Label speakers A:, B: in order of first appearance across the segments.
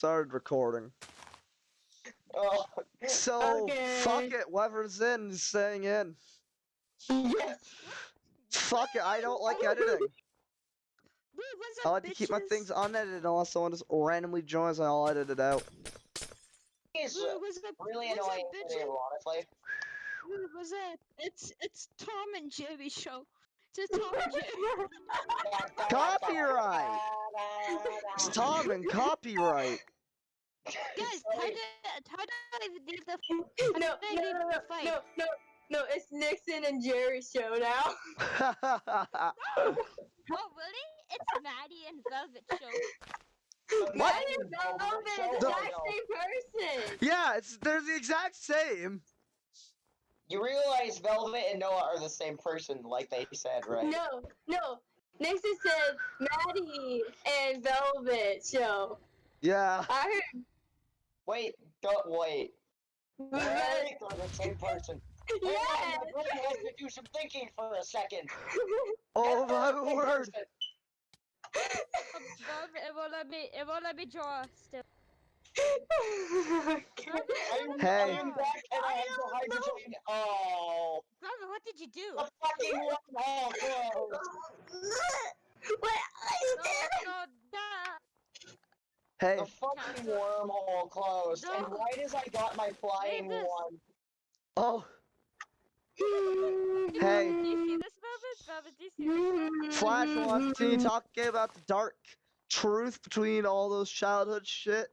A: Started recording.
B: Oh,
A: So,
C: Okay.
A: fuck it, whoever's in is staying in.
B: yes.
A: Fuck it, I don't like editing.
C: Wait, what's
A: I
C: up,
A: like to keep my
C: bitches?
A: things unedited unless someone just randomly joins and I'll edit it out.
B: It's
C: Wait, what's up?
B: really
C: what's
B: annoying,
C: up, bitches?
B: honestly.
C: Wait, what's up? It's Tom and Jerry show. It's a Tom and Jerry.
A: Copyright! It's Tom and copyright.
C: Guys, how do I leave the
D: No,
C: fight?
D: no, it's Nixon and Jerry's show now.
C: Oh, really? It's Maddie and Velvet show.
A: What?
D: Maddie and Velvet is the exact same person.
A: Yeah, they're the exact same.
B: You realize Velvet and Noah are the same person, like they said, right?
D: No. Nixon said Maddie and Velvet show.
A: Yeah.
D: I heard.
B: Wait, don't wait.
D: What?
B: They're the same person.
D: Yeah.
B: My brain has to do some thinking for a second.
A: Oh
B: They're
A: my
B: the same
A: word.
B: person.
C: Velvet, it won't let me draw still.
A: Hey.
B: I'm back and I have the hydrogen. Oh.
C: Velvet, what did you do?
B: The fucking wormhole closed.
D: What?
C: No.
A: Hey.
B: The fucking wormhole closed.
C: No.
B: And right as I got my flying
C: Wait, this-
B: one.
A: Oh. Hey.
C: Do you see this, Velvet? Velvet, do you see this?
A: Flash wants to talk about the dark truth between all those childhood shit.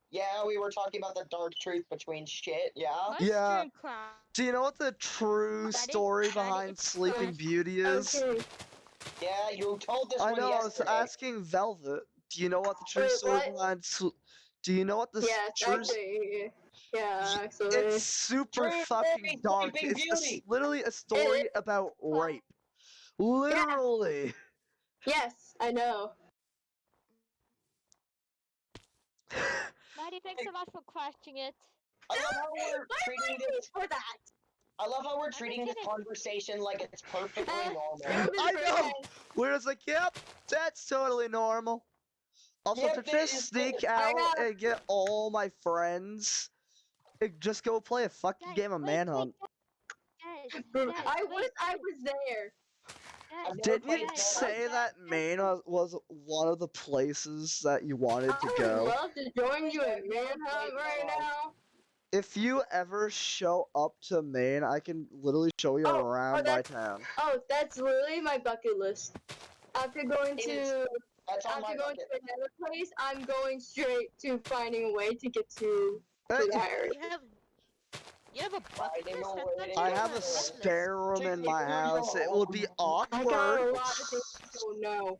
B: Yeah, we were talking about the dark truth between shit, yeah?
C: Let's
A: Yeah.
C: drink crap.
A: Do you know what the true
C: That is-
A: story
C: that
A: behind
C: is
A: Sleeping
C: trash.
A: Beauty is?
D: Okay.
B: Yeah, you told this
A: I
B: one
A: know, I was
B: yesterday.
A: asking Velvet. Do you know what the true
D: Wait,
A: story
D: what?
A: behind Do you know what the
D: Yes,
A: true
D: actually. Yeah, actually.
A: It's super
B: True
A: fucking
B: story,
A: dark.
B: Sleeping
A: It's
B: Beauty.
A: literally a story about rape. Literally.
D: Yes, I know.
C: Maddie, thanks so much for crashing it.
B: I love how we're
D: Why
B: treating
D: am I
B: this.
D: for that?
B: I love how we're
C: just
B: treating this
C: did it.
B: conversation like it's perfectly normal.
A: I know! We're just like, yep, that's totally normal. Also,
B: Yep,
A: to
B: that
A: just
B: is
A: sneak
D: I
A: out
D: know.
A: and get all my friends, and just go play a fucking
C: Guys,
A: game of
C: wait,
A: Manhunt.
C: Guys,
D: I
C: wait,
D: was there.
B: I've never
A: Didn't
B: played
A: you
B: Manhunt.
A: say that Maine was one of the places that you wanted to
D: I would
A: go?
D: love to join you in Manhunt right now.
A: If you ever show up to Maine, I can literally show you around my town.
D: Oh, that's literally my bucket list. After going
B: It
D: to
B: is. That's on my
D: after going
B: bucket.
D: to another place, I'm going straight to finding a way to get to
A: Hey,
D: the area.
C: You have a bucket
B: Finding
C: list?
B: a
C: I
B: way
C: thought
B: to
C: you
A: I
C: had
A: have a
C: bucket list.
A: spare room in my house. It would be
D: I got
A: awkward.
D: a lot of things to go know.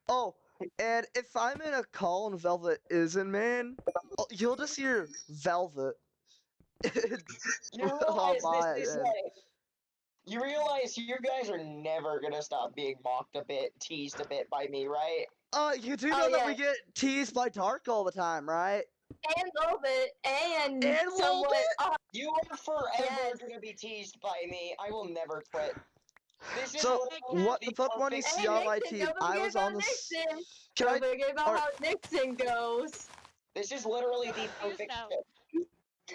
A: Oh, and if I'm in a call and Velvet is in Maine, you'll just hear Velvet.
B: You
A: Oh
B: realize
A: my,
B: this is
A: and-
B: like. You realize you guys are never gonna stop being mocked a bit, teased a bit by me, right?
A: You do
D: Oh,
A: know that
D: yeah.
A: we get teased by Dark all the time, right?
D: And a little bit, and
A: And a little
D: somewhat.
A: bit?
B: You are forever
D: Yes.
B: gonna be teased by me. I will never quit. This is
A: So,
B: literally
A: what the Pokemon you
B: perfect-
A: see
D: Hey,
A: on my
D: Nixon,
A: team?
D: don't
A: I
D: forget
A: was on
D: about
A: the.
D: Nixon.
A: Can I?
D: Don't forget about
A: or-
D: how Nixon goes.
B: This is literally the perfect
C: now.
B: fit.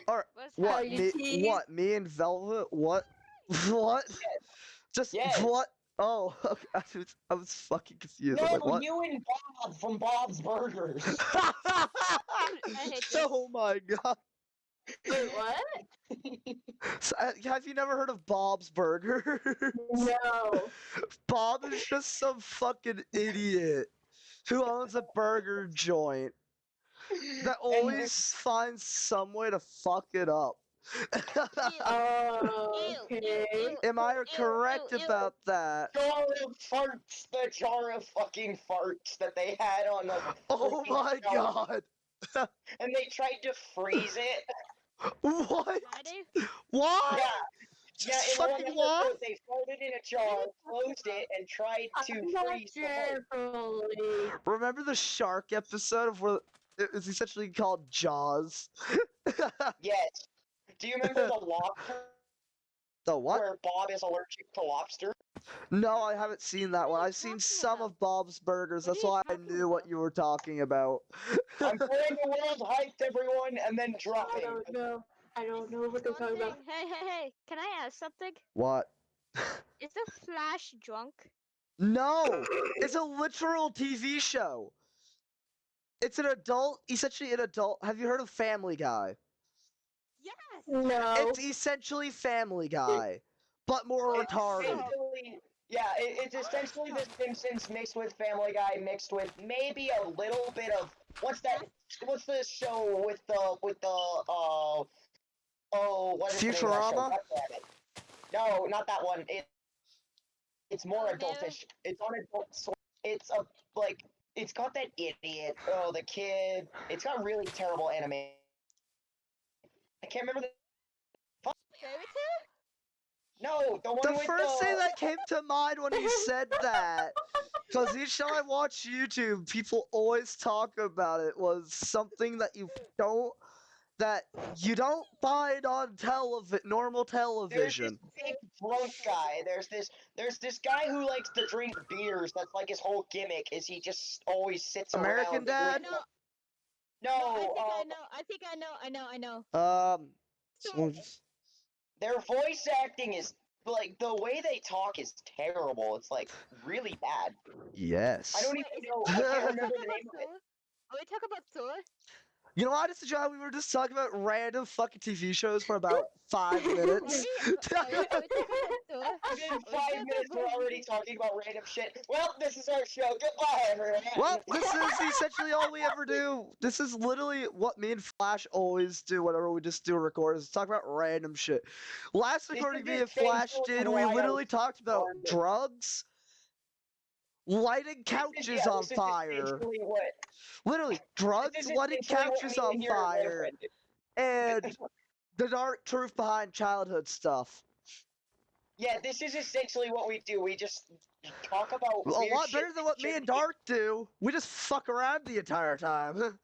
A: Or
C: What's
A: what?
D: Are you
A: Me?
D: teased?
A: What? Me and Velvet? What? What? Just
B: Yes.
A: what? Oh, okay, I was fucking confused.
B: No,
A: I'm like, what?
B: you and Bob from Bob's Burgers.
C: I hate this.
A: Oh my god.
D: Wait, what?
A: So, have you never heard of Bob's Burgers?
D: No.
A: Bob is just some fucking idiot who owns a burger joint that always finds some way to fuck it up.
D: Oh, okay.
A: Am I correct
C: ew, ew.
A: about that?
B: Jar of farts, the jar of fucking farts that they had on the
A: Oh
B: freaking
A: my
B: shelf,
A: god!
B: and they tried to freeze it.
A: What?
C: Maddie?
A: What?
B: Yeah,
A: Just
B: in one
A: fucking
B: episode,
A: what?
B: they farted in a jar, closed it, and tried to
D: I'm not
B: freeze the
D: sure, probably.
A: Remember the shark episode of where it was essentially called Jaws?
B: Yes. Do you remember the lobster
A: The what?
B: where Bob is allergic to lobster?
A: No, I haven't seen that
C: What
A: one.
C: are you
A: I've seen
C: talking
A: some
C: about?
A: of Bob's Burgers.
C: What are
A: That's
C: you
A: why I
C: talking
A: knew what
C: about?
A: you were talking about.
B: I'm playing the world hyped everyone and then
D: I
B: dropping.
D: don't know. I don't know what they're
C: One
D: talking
C: thing.
D: about.
C: Hey. Can I ask something?
A: What?
C: Is the Flash drunk?
A: No! It's a literal TV show. It's an adult, essentially an adult. Have you heard of Family Guy?
C: Yes.
D: No.
A: It's essentially Family Guy, but more
B: It's
A: retarded.
B: essentially, yeah, it's essentially The Simpsons mixed with Family Guy, mixed with maybe a little bit of what's that? What's the show with the oh, what is the name of that show?
A: Futurama?
B: God damn it! No, not that one. It's more
C: Oh, no.
B: adultish. It's on adult. It's a like it's got that idiot. Oh, the kid. It's got really terrible anime. I can't remember the.
C: Fairy tale?
B: No, the one
A: The
B: with
A: first thing that came to mind when he said that, because each time I watch YouTube, people always talk about it, was something that you don't find on normal
B: There's this
A: television.
B: big drunk guy. There's this guy who likes to drink beers. That's like his whole gimmick. Is he just always sits
A: American
B: around?
A: Dad?
C: No.
B: No,
C: I think I know.
A: Someone just-
B: their voice acting is like the way they talk is terrible. It's like really bad.
A: yes.
B: I don't
C: Wait,
B: even
C: is
B: know.
C: it-
B: I
C: are
B: can't
C: we
B: remember
C: talking
B: the
C: about
B: name of it.
C: Thor? Are we talking about Thor?
A: You know, honest to God, we were just talking about random fucking TV shows for about 5 minutes.
C: Are we talking about Thor?
B: Within
C: Are we
B: 5
C: talking
B: minutes, we're
C: about-
B: already talking about random shit. Well, this is our show. Goodbye, everyone.
A: Well, this is essentially all we ever do. This is literally what me and Flash always do whenever we just do a record, is talk about random shit. Last
B: This
A: recording
B: is
A: me
B: the
A: and Flash
B: same
A: did,
B: reason
A: we
B: why I
A: literally talked about
B: started.
A: drugs, lighting couches on
B: this is
A: fire.
B: essentially what.
A: Literally,
B: This
A: drugs,
B: is
A: lighting
B: essentially what
A: couches
B: me
A: on
B: and your
A: fire,
B: boyfriend
A: and the dark truth behind childhood stuff.
B: Yeah, this is essentially what we do. We just talk about
A: A
B: weird
A: lot
B: shit
A: better than what me and Dark do. We just fuck around the entire time.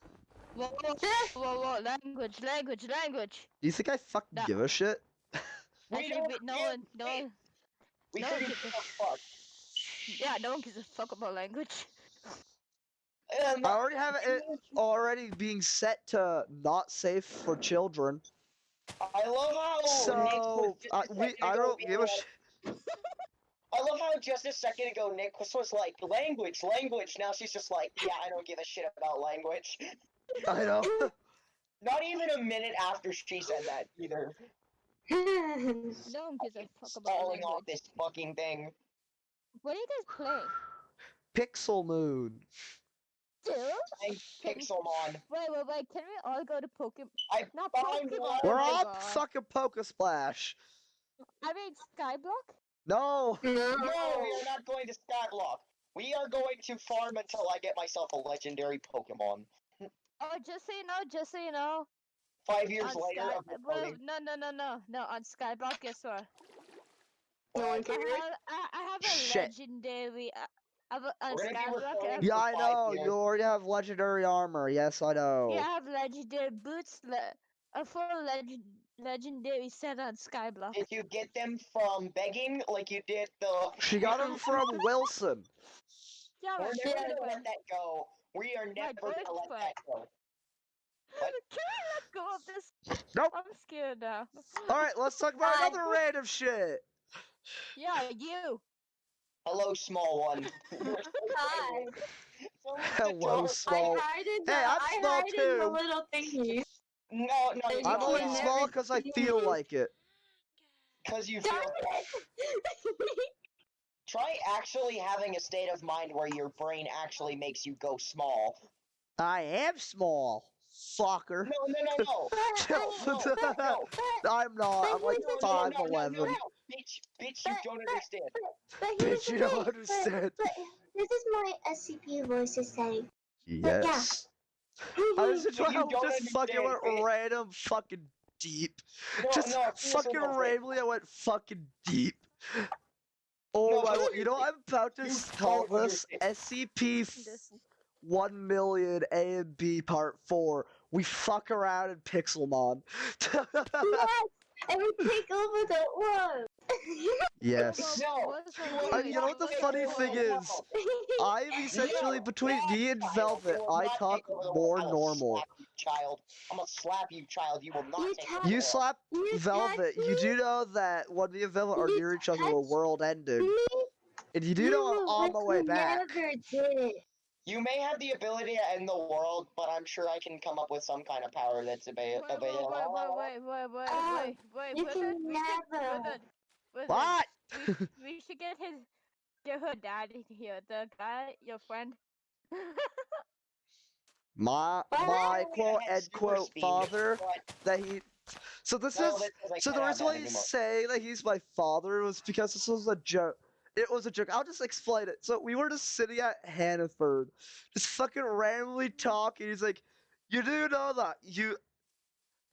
C: Whoa, language.
A: Do you think I fucking
C: Nah.
A: give a shit?
B: We
C: Actually,
B: don't
C: no
B: give
C: one,
B: shit. We
C: no one
B: couldn't
C: gives
B: give
C: a
B: a fuck.
C: Yeah, no one gives a fuck about language.
A: I already have it already being set to not safe for children.
B: I love how Nick was
A: So
B: just a second
A: I
B: ago
A: don't
B: being
A: give a
B: like-
A: shit.
B: I love how just a second ago Nick was like language. Now she's just like, yeah, I don't give a shit about language.
A: I know.
B: Not even a minute after she said that either.
C: No one gives a fuck about
B: Stalling off
C: language.
B: this fucking thing.
C: What do you guys play?
A: Pixel Moon.
C: Still?
B: Thanks,
C: Can-
B: Pixelmon.
C: Wait. Can we all go to Pokemon?
B: I
C: Not
B: found
C: Pokemon.
B: one.
A: We're
C: Oh my
A: on
C: God.
A: fucking Pokesplash.
C: I mean Skyblock.
A: No.
B: No, we are not going to Skyblock. We are going to farm until I get myself a legendary Pokemon.
C: Oh, just so you know.
B: 5 years
C: On
B: later
C: Sky,
B: of recording.
C: no. On Skyblock, guess what?
D: No one
C: I
D: cares.
C: have a
A: Shit.
C: legendary. On
B: We're gonna be
C: Skyblock, I
B: recording
C: have,
A: Yeah, I
B: 5
A: know.
B: years.
A: You already have legendary armor. Yes, I know.
C: I have legendary boots. A full legendary set on Skyblock.
B: Did you get them from begging like you did the...
A: She got him from Wilson.
C: Yeah,
B: We're
C: my
B: never gonna
C: boyfriend.
B: let that go. We are never gonna let
C: boyfriend.
B: that go.
C: Can we let go of this?
A: Nope.
C: I'm scared now.
A: All right, let's talk about
D: Hi.
A: another random shit.
C: Yeah, you.
B: Hello, small one.
D: Hi.
A: Hello, small.
D: I hide in the,
A: Hey, I'm
D: I
A: small
D: hide in the
A: too.
D: little thingies.
B: No,
D: And
B: you're
D: you
A: I'm only
D: can
A: small
D: never
A: because I
D: see
A: feel
D: me.
A: like it.
B: Because you feel... Try actually having a state of mind where your brain actually makes you go small.
A: I am small, fucker.
B: No. No.
A: I'm not. I'm like
D: But-
A: 5'11".
B: No. Bitch, you don't understand.
E: But here's
A: Bitch, you
E: the
A: don't
E: thing,
A: understand.
E: But this is my SCP voice is saying. But yeah.
A: Yes. I was just
B: But you
A: trying to
B: don't
A: just fucking
B: understand,
A: went
B: bitch.
A: random fucking deep.
B: No,
A: Just
B: no, seriously,
A: fucking
B: no, bitch.
A: randomly, I went fucking deep. Oh
B: No,
A: my!
B: but
A: You know what I'm about to
B: you
A: call
B: don't
A: this?
B: understand.
A: SCP-1 million A and B Part 4. We fuck around in Pixelmon.
E: Yes! And we take over the world!
A: Yes.
B: No,
A: You know what the funny thing is? I'm essentially between me and Velvet. I talk more normal.
B: I'm gonna slap you, child. You will not
E: You
B: take
E: touch-
B: over the
A: You
B: world.
A: slap
E: You
A: Velvet.
E: touch
A: You
E: me?
A: do know that when me and Velvet are
E: You
A: near each other, the
E: touch
A: world ended.
E: Me?
A: And you do know I'm on my way
E: You
A: back.
E: never did.
B: You may have the ability to end the world, but I'm sure I can come up with some kind of power that's available.
E: You can never.
A: What?
C: We should get her dad here. The guy, your friend.
A: My
E: What?
A: quote
B: Have
A: end
B: super
A: quote
B: speed,
A: father
B: but
A: that he. So this
B: no,
A: is
B: that says I
A: so
B: can't
A: the
B: have
A: reason
B: that
A: why he's
B: anymore.
A: saying that he's my father was because this was a joke. It was a joke. I'll just explain it. So we were just sitting at Hannaford, just fucking randomly talking. He's like, "You do know that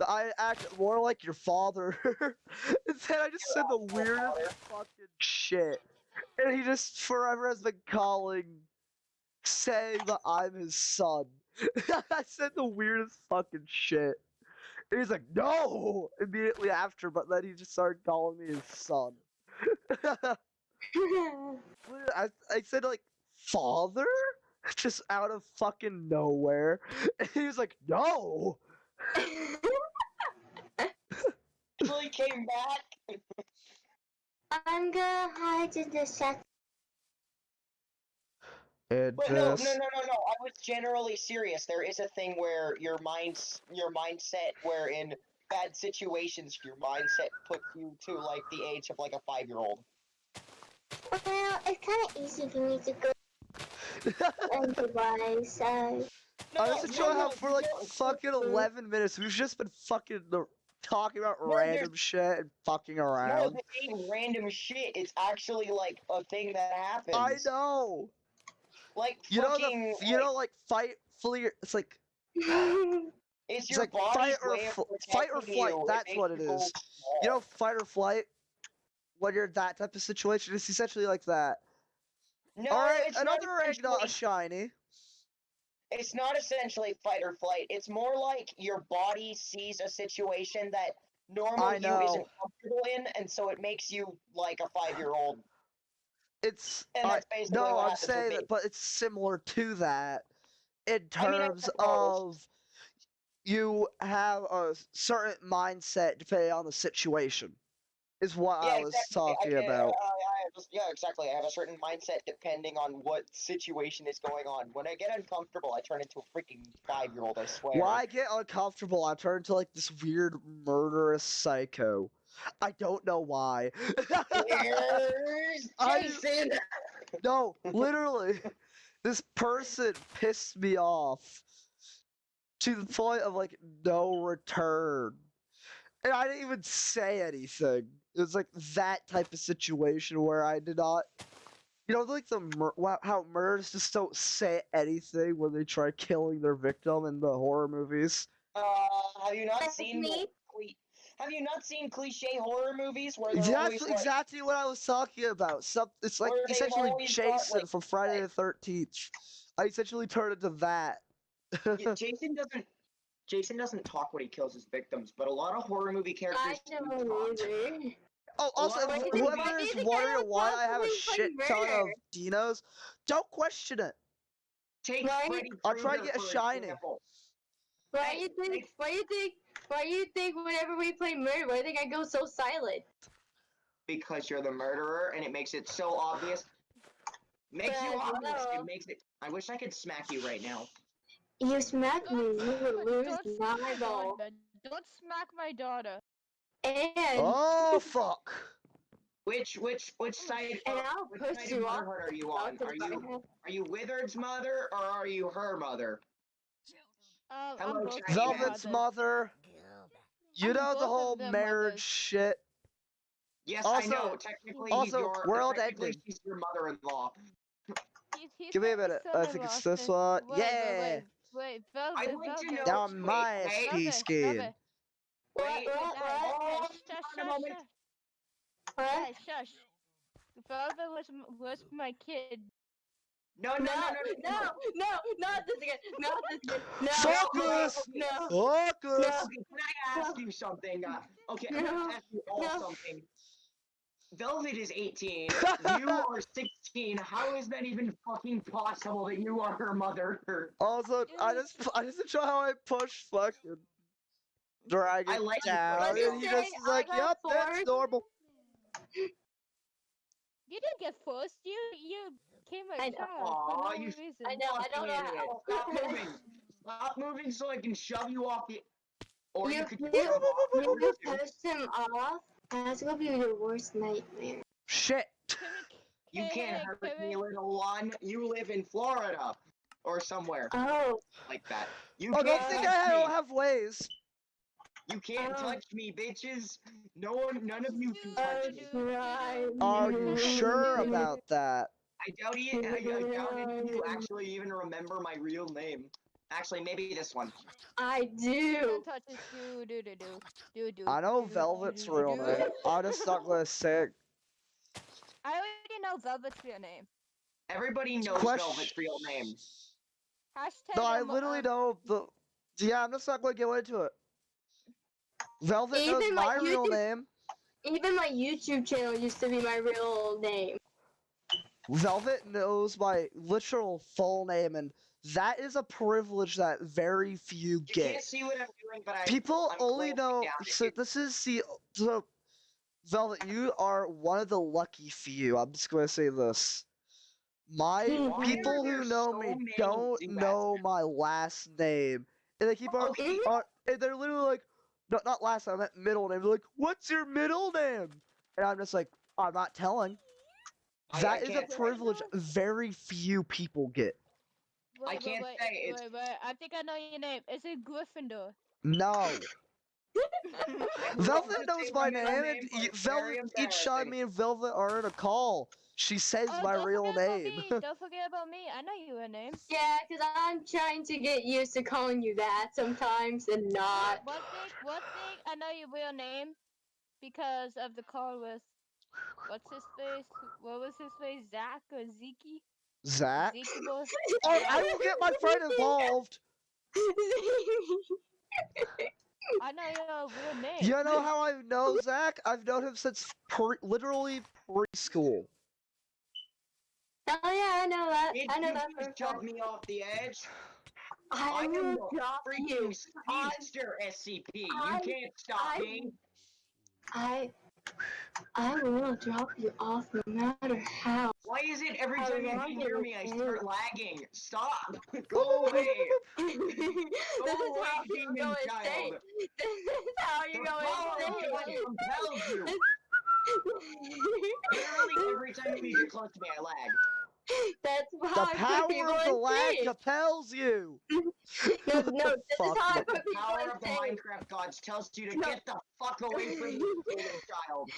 A: I act more like your father." And then I just said the weirdest fucking shit, and he just forever has been saying that I'm his son. I said the weirdest fucking shit. And he's like, no! Immediately after, but then he just started calling me his son. I said, like, father? Just out of fucking nowhere. And he was like, no!
B: Actually came back.
E: I'm gonna hide in the shadow.
A: And
B: But no. I was generally serious. There is a thing where your mindset, where in bad situations, your mindset puts you to like the age of like a 5-year-old.
E: Well, it's kind of easy for me to go into my side.
A: I was just showing how for like fucking 11 minutes we've just been fucking talking about random shit and fucking
B: No,
A: around.
B: this ain't random shit. It's actually like a thing that happens.
A: I know.
B: Like
A: You know
B: fucking.
A: like fight flee. It's like
B: It's
A: it's
B: your
A: like
B: body's way of
A: fight or
B: protecting
A: flight.
B: you.
A: That's what it
B: makes you
A: is.
B: small.
A: You know, fight or flight. When you're in that type of situation, it's essentially like that.
B: No,
A: All right,
B: it's
A: another
B: not
A: egg, not a
B: essentially.
A: shiny.
B: It's not essentially fight or flight. It's more like your body sees a situation that normal
A: I
B: you isn't
A: know.
B: comfortable in, and so it makes you like a 5-year-old.
A: It's
B: And that's basically
A: no,
B: what
A: I'm
B: happens with
A: saying
B: me.
A: that, but it's similar to that in
B: I mean, I
A: terms
B: suppose.
A: of you have a certain mindset depending on the situation. Is what
B: Yeah,
A: I was
B: exactly.
A: talking about.
B: Exactly. I have a certain mindset depending on what situation is going on. When I get uncomfortable, I turn into a freaking 5-year-old. I swear.
A: When I get uncomfortable, I turn into like this weird murderous psycho. I don't know why.
B: Here's Jason.
A: No, literally, this person pissed me off to the point of like no return. And I didn't even say anything. It was like that type of situation where I did not, like how murderers just don't say anything when they try killing their victim in the horror movies.
B: Have you not
E: That's
B: seen?
E: me.
B: Have you not seen cliche horror movies where they're
A: That's
B: always like,
A: exactly what I was talking about. It's like
B: where they've
A: essentially
B: always got,
A: Jason
B: like,
A: from Friday the 13th. I essentially turned into that.
B: Jason doesn't talk when he kills his victims, but a lot of horror movie
D: I
B: characters do
D: don't
B: talk.
D: either.
A: Oh, also,
B: lot of
A: whoever
D: why do
A: is
D: you think I
A: wondering
D: don't
A: why
D: talk
A: I have
D: when
A: a
D: we play
A: shit ton of
D: murder?
A: dinos, don't question it.
B: Take
D: Why-
B: Freddy
A: I'll try to
B: Krueger,
A: get a
B: for
A: shiny.
B: example.
D: Why
B: Hey,
D: you think? Why you think whenever we play murder, why do you think I go so silent?
B: Because you're the murderer, and it makes it so obvious. Makes you
D: But,
B: obvious.
D: no.
B: It makes it. I wish I could smack you right now.
E: You smack me, you will lose
C: Don't
E: my
C: smack
E: ball.
C: daughter. Don't smack my daughter.
D: And
A: Oh fuck!
B: Which side?
D: and I'll
B: Which
D: push
B: side of
D: you off.
B: motherhood are you on? Are you Wizard's mother or are you her mother? Hello,
C: I'm both
B: Shiny
C: their
A: Velvet's
C: mothers.
A: mother. You
C: I'm
A: know the
C: both of
A: whole
C: their
A: marriage
C: mothers.
A: shit.
B: Yes, I
A: Also-
B: know. Technically,
A: world
B: technically
A: ending.
B: she's your mother-in-law.
C: He's
A: Give me
C: my
A: a minute. I think
C: son-in-law,
A: it's this
C: sis.
A: one.
C: Wait,
A: Yeah.
C: Velvet,
B: I'd like to know.
A: Down
B: Wait,
A: my
B: wait,
A: SP skin.
C: Velvet.
B: wait.
D: What?
B: Hold
C: Shush,
B: on a moment.
D: What?
C: Guys, shush. Velvet was my kid.
B: No,
D: No, not this again. Not this again. No,
A: Focus!
D: no,
A: Focus!
B: Okay, can I ask you something? Okay, I'm
D: No,
B: gonna ask you all
D: no.
B: something. Velvet is 18. You are 16. How is that even fucking possible that you are her mother?
A: Also, I just enjoy how I push fucking Dragon
B: I like you
A: down,
B: pushing
A: and he
B: down.
A: just is like,
D: I got
A: "Yep, that's
D: forced.
A: normal."
C: You didn't get forced. You came a
D: I know.
C: child
B: Aw,
C: for no
B: you
C: reason.
D: I know. I don't know
B: Fucking idiot.
D: how.
B: Stop moving. Stop moving so I can shove you off the. Or you
D: You
B: could
D: you
B: jump off.
D: you pushed him off. That's gonna be your worst nightmare.
A: Shit.
B: You can't hurt me,
C: Kevin.
B: little one. You live in Florida or somewhere
D: Oh,
B: like that. You
A: Oh,
B: can't
A: don't think
B: touch
A: I
B: me.
A: don't have ways.
B: You can't
D: Oh.
B: touch me, bitches. None of you can touch me.
D: right.
A: Are you sure about that?
B: I doubt any of you actually even remember my real name. Actually, maybe this one.
D: I do.
C: Don't touch this. Do.
A: I know Velvet's real name. I'm just not gonna say it.
C: I already know Velvet's real name.
B: Everybody knows Velvet's real name.
C: Hashtag.
A: No, I literally know the. Yeah, I'm just not gonna go into it. Velvet knows
D: Even my
A: my real
D: YouTube-
A: name.
D: Even my YouTube channel used to be my real name.
A: Velvet knows my literal full name, and that is a privilege that very few
B: You
A: get.
B: can't see what I'm doing, but
A: People
B: I'm
A: only
B: closing
A: know.
B: down
A: So
B: it.
A: this is so Velvet, you are one of the lucky few. I'm just gonna say this. My
D: Why
A: people
B: are there
A: who know
B: so
A: me
B: many
A: don't
B: Zubats?
A: know my last name, and they keep on.
B: Okay.
A: And they're literally like, no, not last name, I meant middle name. They're like, "What's your middle name?" And I'm just like, I'm not telling.
B: I
A: That is a
B: can't say.
A: privilege very few people get.
B: I can't say it's-
C: Wait. I think I know your name. Is it Gryffindor?
A: No.
B: I would
A: Velvet
B: love to
A: knows
B: say
A: my
B: middle
A: name, and
B: but it's very
A: Velvet, each time
B: embarrassing.
A: me and Velvet are in a call, she says
C: Oh,
A: my
C: don't
A: real
C: forget about
A: name.
C: me. Don't forget about me. I know your name.
D: Yeah, because I'm trying to get used to calling you that sometimes and not.
C: One thing, I know your real name because of the call with what's his face? What was his face? Zach or Zeke?
A: Zach?
C: Zeke boy?
A: Oh, I will get my friend involved.
C: I know your real name.
A: You know how I know Zach? I've known him since literally preschool.
D: Oh yeah, I know that.
B: Did
D: I know
B: you
D: that for a
B: just shove
D: fact.
B: me off the edge?
D: I
B: am
D: will
B: the
D: drop
B: freaking
D: you.
B: speedster SCP. You
D: I-
B: can't stop me.
D: I will drop you off no matter how.
B: Why is it every
D: How
B: time you
D: long
B: hear
D: it
B: me, I
D: is.
B: start lagging? Stop! Go away!
D: This is
B: away,
D: how you
B: demon
D: go
B: child.
D: insane. This is how you
B: The
D: go
B: power of
D: insane.
B: God compels you. Literally every time you get close to me, I lag.
D: That's
A: The
D: how I put
A: power
D: people
A: of the lag
D: insane.
A: compels you.
D: No, this is
A: Fuck
D: how I
A: no.
D: put
B: The
D: people
B: power of the
D: insane.
B: Minecraft gods tells you to
D: No.
B: get the fuck away from me, demon child.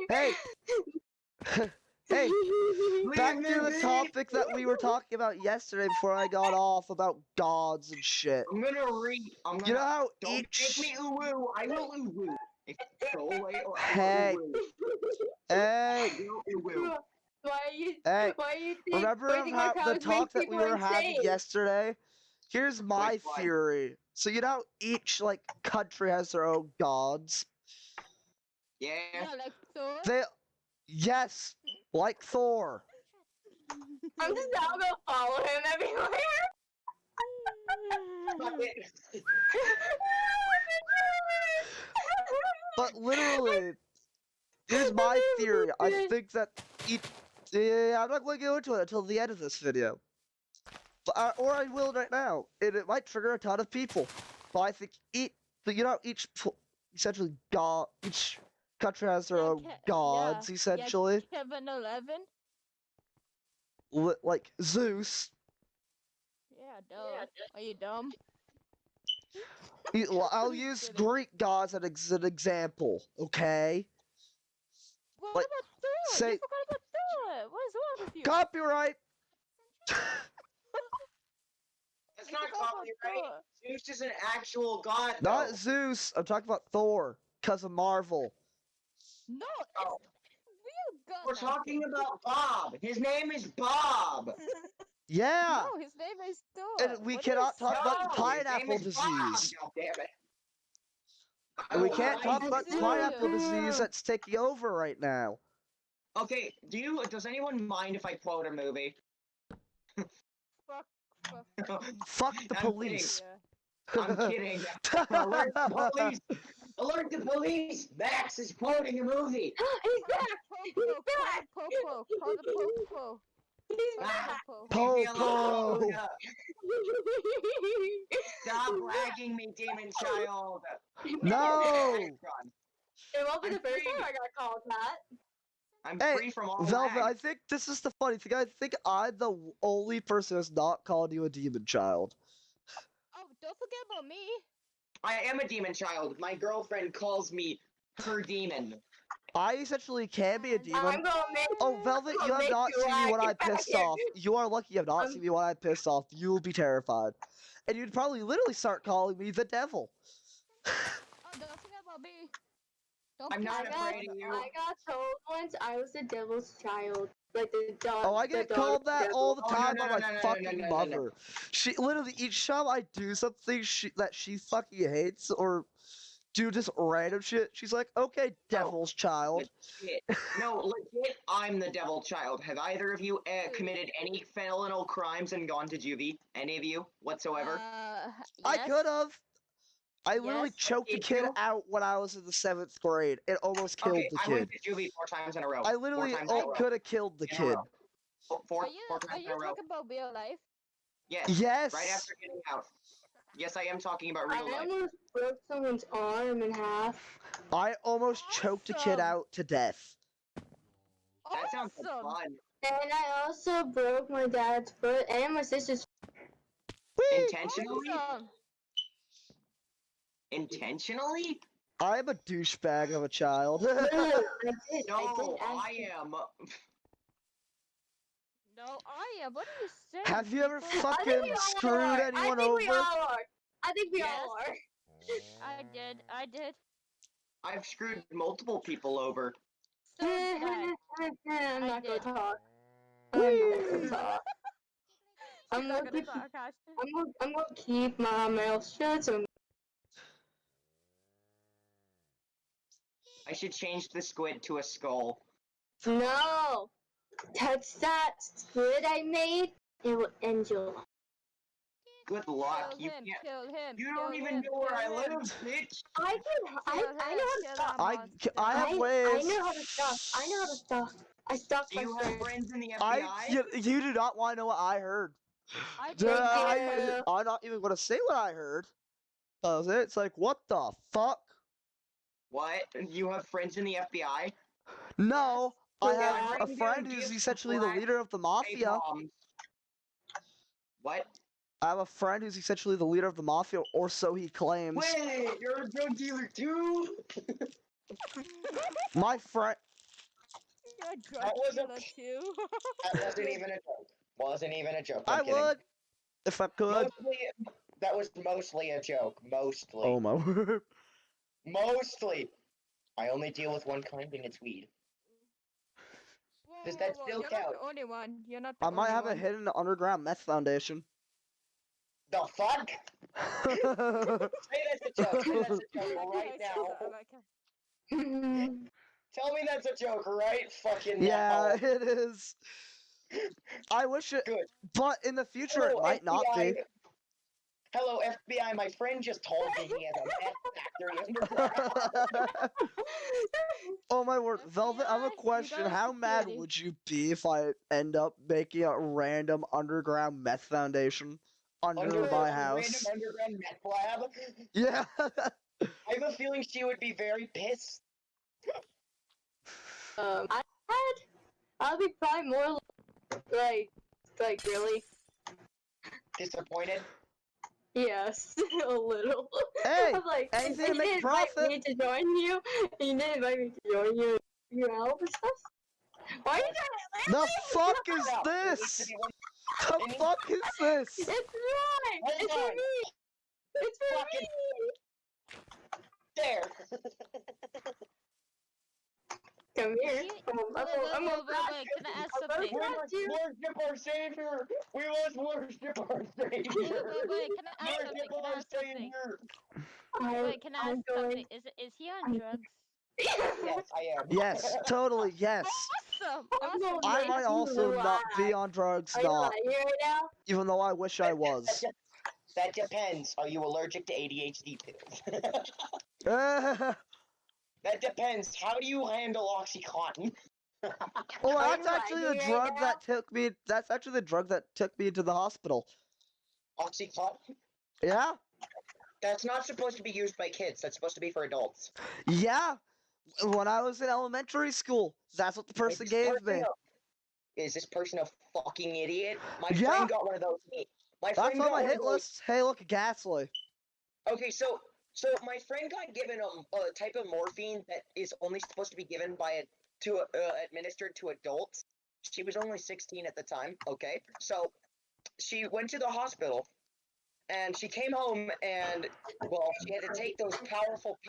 A: Hey, hey, back
B: Leave
A: to
B: me
A: the
B: be.
A: topic that we were talking about yesterday before I got off about gods and shit.
B: I'm gonna
A: You know how
B: don't
A: each.
B: make me uwu. I will uwu. If go away or I
A: Hey.
B: will uwu.
A: Hey,
B: I will uwu.
D: Why are you?
A: hey.
D: Why you think?
A: Remember
D: why you think our
A: the
D: cows
A: talk
D: make
A: that we
D: people
A: were having
D: insane?
A: yesterday? Here's my
B: what?
A: theory. So you know how each like country has their own gods.
B: Yeah.
C: Yeah, like Thor.
A: They, yes, like Thor.
D: I'm just now gonna follow him everywhere.
B: Fuck it.
A: But literally, here's my theory. I think that yeah, I'm not going to go into it until the end of this video. But, or I will right now. And it might trigger a ton of people. But I think essentially each country has their
C: Yeah,
A: own gods, essentially.
C: Yeah, Kevin 11.
A: Like Zeus.
C: Yeah, duh. Are you dumb?
A: I'll use
C: Kidding.
A: Greek gods as an example, okay?
C: What
A: Like,
C: about Thor?
A: say-
C: You forgot about Thor. What is wrong with you?
A: Copyright!
B: That's
C: You
B: not
C: forgot about
B: copyright.
C: Thor.
B: Zeus is an actual god,
A: Not
B: though.
A: Zeus, I'm talking about Thor, because of Marvel.
C: No,
B: Oh.
C: it's real god.
B: We're
C: now.
B: talking about Bob. His name is Bob.
A: Yeah!
C: No, his name is Thor.
A: And we
C: What
A: cannot
C: are you
A: talk about
C: saying?
B: No, his name
A: pineapple
B: is Bob,
A: disease.
B: God damn it.
A: And we
B: will
A: can't talk
B: hide
A: about
C: you.
A: pineapple disease that's taking over right now.
B: Okay, does anyone mind if I quote a movie?
C: Fuck.
A: Fuck the
B: I'm
A: police.
B: I'm kidding. Alert the police! Alert the police! Max is quoting a movie!
D: He's back!
C: Call the popo.
D: He's back!
B: Leave me
A: Popo!
B: alone! Stop lagging me, demon child!
A: No!
D: It won't be
B: I'm
D: the first
B: free.
D: time I got called that.
B: I'm
A: Hey,
B: free from all
A: Velvet,
B: lag.
A: I think this is the funny thing. I think I'm the only person who's not called you a demon child.
C: Oh, don't forget about me.
B: I am a demon child. My girlfriend calls me her demon.
A: I essentially can be a demon.
D: I'm gonna make
A: Oh, Velvet,
D: I'll
A: you have
D: make
A: not
D: you
A: seen me
D: lag.
A: when I'm
D: Get back
A: pissed
D: here.
A: off. You are lucky you have not
D: I'm-
A: seen me when I'm pissed off. You'll be terrified. And you'd probably literally start calling me the devil.
C: Oh, don't forget about me. Don't
B: I'm not
C: forget
B: afraid of you.
D: I got told once I was the devil's child. Like the dog.
A: Oh, I get
D: the
A: called
D: dog
A: that
D: devil.
A: all the
B: Oh, no,
A: time
B: no,
A: by
B: no,
A: my
B: no, no, no,
A: fucking
B: no, no, no.
A: mother. She literally each time I do something that she fucking hates or do just random shit, she's like, "Okay, devil's child."
B: Legit. No, legit, I'm the devil child. Have either of you committed any felonial crimes and gone to juvie? Any of you whatsoever?
A: I
C: yes.
A: could have. I literally
C: Yes.
A: choked a
B: Did
A: kid
B: you?
A: out when I was in the 7th grade. It almost killed
B: Okay,
A: the
B: I
A: kid.
B: went to juvie 4 times in a row.
A: I
B: 4
A: literally
B: times in a row.
A: could have killed the
B: In a
A: kid.
B: row. Four
C: Are you
B: times in a row.
C: talking about real life?
B: Yes.
A: Yes.
B: Right after getting out. Yes, I am talking about real
D: I
B: life.
D: almost broke someone's arm in half.
A: I almost choked a kid
C: Awesome.
A: out to death.
B: That sounds like
C: Awesome.
B: fun.
D: And I also broke my dad's foot and my sister's
A: Whee!
B: Intentionally?
C: Awesome.
B: Intentionally?
A: I'm a douchebag of a child.
D: foot. I did
B: No, I
D: actually.
B: am.
C: No, I am. What are you saying?
A: Have you ever
C: people?
D: I think
A: fucking
D: we all
A: screwed
D: are.
A: anyone
D: I think we
A: over?
D: all are. I think we
C: Yes.
D: all are.
C: I did.
B: I've screwed multiple people over.
C: So did I.
D: I'm
C: I
D: not gonna
C: did.
D: talk.
A: Whee!
D: I'm not gonna talk. I'm
C: She's not
D: gonna
C: gonna
D: keep.
C: talk, Ashton.
D: I'm gonna keep my mouth shut. So
B: I should change the squid to a skull.
D: no, touch that squid I made. It will end your life.
B: Good luck.
C: Kill
B: You
C: him.
B: can't.
C: Kill him.
B: You
C: kill
B: don't even
C: him,
B: know where I
C: kill him.
B: live, bitch.
D: I can. I
C: Kill
D: know
C: him,
D: how to
C: kill
D: stop.
C: that
A: I
C: monster.
A: have
D: I
A: ways.
D: know how to stop. I know how to stop. I stopped
B: Do
D: my
B: you have
D: friend.
B: friends in the FBI?
A: You do not want to know what I heard.
C: I
A: Duh,
C: did.
D: do.
A: I'm not even gonna say what I heard. It's like, what the fuck?
B: What? You have friends in the FBI?
A: No, I
D: Yeah,
A: have
B: bring
A: a
B: down
A: friend who's
B: gifts
A: essentially the
B: black
A: leader of the mafia.
B: Bombs. What?
A: I have a friend who's essentially the leader of the mafia, or so he claims.
B: Wait, you're a drug dealer too?
A: My friend.
C: You're a drug
B: That was a-
C: dealer too.
B: That wasn't even a joke. Wasn't even a joke.
A: I
B: I'm kidding.
A: would, if I could.
B: Mostly, that was mostly a joke. Mostly.
A: Oh my word.
B: Mostly. I only deal with one kind, and it's weed. Does that still
C: You're
B: count?
C: not the only one. You're not the
A: I
C: only
A: might have a
C: one.
A: hidden underground meth foundation.
B: The fuck? Say that's a joke. Say that's a joke
C: I
B: right
C: like
B: now.
C: it, I like it.
B: Tell me that's a joke right fucking
A: Yeah,
B: now.
A: it is. I wish it,
B: Good.
A: but in the future
B: Hello,
A: it might not
B: FBI.
A: be.
B: Hello, FBI. My friend just told me he has a meth factory underground.
A: Oh my word, Velvet, I have
C: FBI,
A: a
C: you
A: question.
C: got
A: How mad
C: security.
A: would you be if I end up making a random underground meth foundation under my
B: A
A: house?
B: random underground meth lab.
A: Yeah.
B: I have a feeling she would be very pissed.
D: I'll be probably more like really.
B: Disappointed.
D: Yes, a little.
A: Hey,
D: I'm like,
A: anything
D: and
A: to make
D: you didn't invite
A: profit.
D: me to join you. And you didn't invite me to join you. You help and stuff. Why are you trying to
A: The fuck is
B: No, it needs to
A: this?
B: be one-
A: The fuck is this?
D: It's mine.
B: Hold
D: It's for
B: on.
D: me. It's for
B: Fucking-
D: me.
B: There.
D: Come here.
C: Wait,
D: I'm gonna
C: wait, can I ask something?
B: We must worship our Savior. We must worship our
C: Wait,
B: Savior.
C: can I ask something?
B: Worship
C: Can I
B: our
C: ask something?
B: Savior.
C: Wait, can I ask
D: I'm
C: something?
D: going.
C: Is he on
D: I'm-
C: drugs?
B: Yes, I am.
A: Yes, totally, yes.
C: Awesome!
D: I'm going
C: Awesome!
A: I
D: make
A: might
D: you
A: also not be
D: lie.
A: on drugs,
D: Are you
A: not,
D: lying right now?
A: even though I wish I was.
B: That depends. Are you allergic to ADHD pills? That depends. How do you handle OxyContin?
A: Well,
D: Are
A: that's
D: you
A: actually the
D: lying right
A: drug
D: now?
A: that took me. That's actually the drug that took me to the hospital.
B: OxyContin?
A: Yeah,
B: That's not supposed to be used by kids. That's supposed to be for adults.
A: yeah. When I was in elementary school, that's what the person gave me.
B: Is this person a fucking idiot? My
A: Yeah.
B: friend got one of those. My
A: That's
B: friend
A: on
B: got
A: my
B: one of
A: hit
B: those.
A: list. Hey, look, Ghastly.
B: Okay, so my friend got given a type of morphine that is only supposed to be given by administered to adults. She was only 16 at the time. Okay, so she went to the hospital and she came home and well, she had to take those powerful